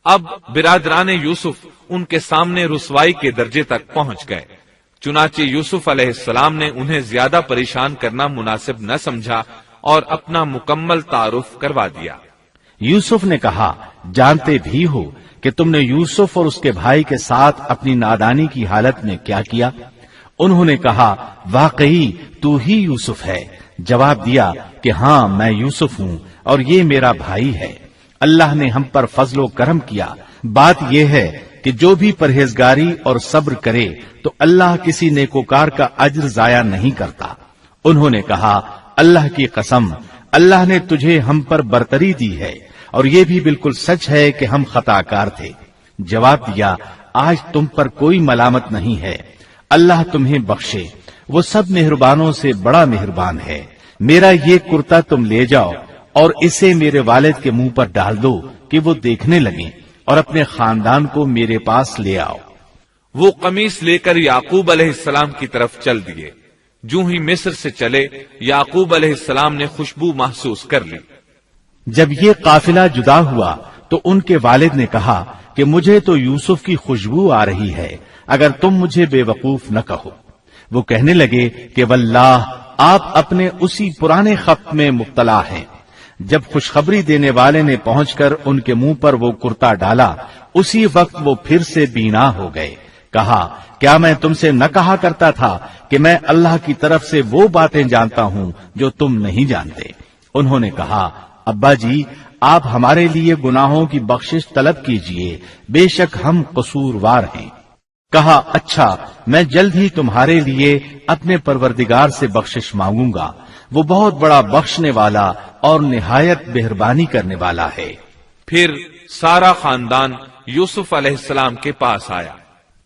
اب برادران یوسف ان کے سامنے رسوائی کے درجے تک پہنچ گئے، چنانچہ یوسف علیہ السلام نے انہیں زیادہ پریشان کرنا مناسب نہ سمجھا اور اپنا مکمل تعارف کروا دیا۔ یوسف نے کہا، جانتے بھی ہو کہ تم نے یوسف اور اس کے بھائی کے ساتھ اپنی نادانی کی حالت میں کیا کیا؟ انہوں نے کہا، واقعی تو ہی یوسف ہے۔ جواب دیا کہ ہاں، میں یوسف ہوں اور یہ میرا بھائی ہے۔ اللہ نے ہم پر فضل و کرم کیا۔ بات یہ ہے کہ جو بھی پرہیزگاری اور صبر کرے تو اللہ کسی نیکوکار کا اجر ضائع نہیں کرتا۔ انہوں نے کہا، اللہ کی قسم، اللہ نے تجھے ہم پر برتری دی ہے اور یہ بھی بالکل سچ ہے کہ ہم خطا کار تھے۔ جواب دیا، آج تم پر کوئی ملامت نہیں ہے، اللہ تمہیں بخشے، وہ سب مہربانوں سے بڑا مہربان ہے۔ میرا یہ کرتا تم لے جاؤ اور اسے میرے والد کے منہ پر ڈال دو کہ وہ دیکھنے لگیں اور اپنے خاندان کو میرے پاس لے آؤ۔ وہ قمیص لے کر یعقوب علیہ السلام کی طرف چل دیے۔ جو ہی مصر سے چلے، یعقوب علیہ السلام نے خوشبو محسوس کر لی۔ جب یہ قافلہ جدا ہوا تو ان کے والد نے کہا کہ مجھے تو یوسف کی خوشبو آ رہی ہے، اگر تم مجھے بے وقوف نہ کہو۔ وہ کہنے لگے کہ واللہ آپ اپنے اسی پرانے خط میں مبتلا ہیں۔ جب خوشخبری دینے والے نے پہنچ کر ان کے منہ پر وہ کرتا ڈالا، اسی وقت وہ پھر سے بینا ہو گئے۔ کہا کیا میں تم سے نہ کہا کرتا تھا کہ میں اللہ کی طرف سے وہ باتیں جانتا ہوں جو تم نہیں جانتے؟ انہوں نے کہا ابا جی آپ ہمارے لیے گناہوں کی بخشش طلب کیجئے، بے شک ہم قصوروار ہیں۔ کہا اچھا میں جلد ہی تمہارے لیے اپنے پروردگار سے بخشش مانگوں گا، وہ بہت بڑا بخشنے والا اور نہایت مہربانی کرنے والا ہے۔ پھر سارا خاندان یوسف علیہ السلام کے پاس آیا۔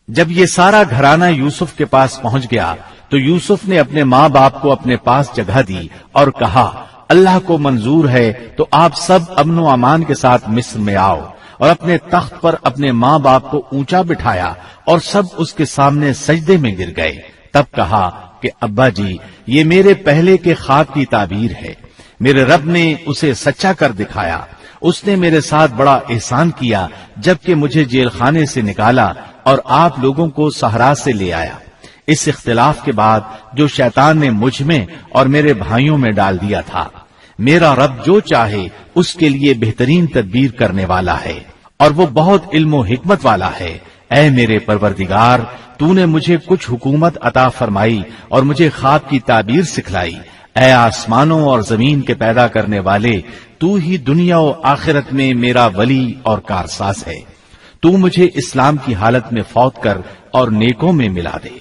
جب یہ سارا گھرانہ یوسف کے پاس پہنچ گیا تو یوسف نے اپنے ماں باپ کو اپنے پاس جگہ دی اور کہا اللہ کو منظور ہے تو آپ سب امن و امان کے ساتھ مصر میں آؤ، اور اپنے تخت پر اپنے ماں باپ کو اونچا بٹھایا اور سب اس کے سامنے سجدے میں گر گئے۔ تب کہا کہ ابا جی یہ میرے پہلے کے خواب کی تعبیر ہے، میرے رب نے اسے سچا کر دکھایا، اس نے میرے ساتھ بڑا احسان کیا جبکہ مجھے جیل خانے سے نکالا اور آپ لوگوں کو صحرا سے لے آیا۔ اس اختلاف کے بعد جو شیطان نے مجھ میں اور میرے بھائیوں میں ڈال دیا تھا، میرا رب جو چاہے اس کے لیے بہترین تدبیر کرنے والا ہے اور وہ بہت علم و حکمت والا ہے۔ اے میرے پروردگار تو نے مجھے کچھ حکومت عطا فرمائی اور مجھے خواب کی تعبیر سکھلائی۔ اے آسمانوں اور زمین کے پیدا کرنے والے تو ہی دنیا و آخرت میں میرا ولی اور کارساز ہے۔ تو مجھے اسلام کی حالت میں فوت کر اور نیکوں میں ملا دے۔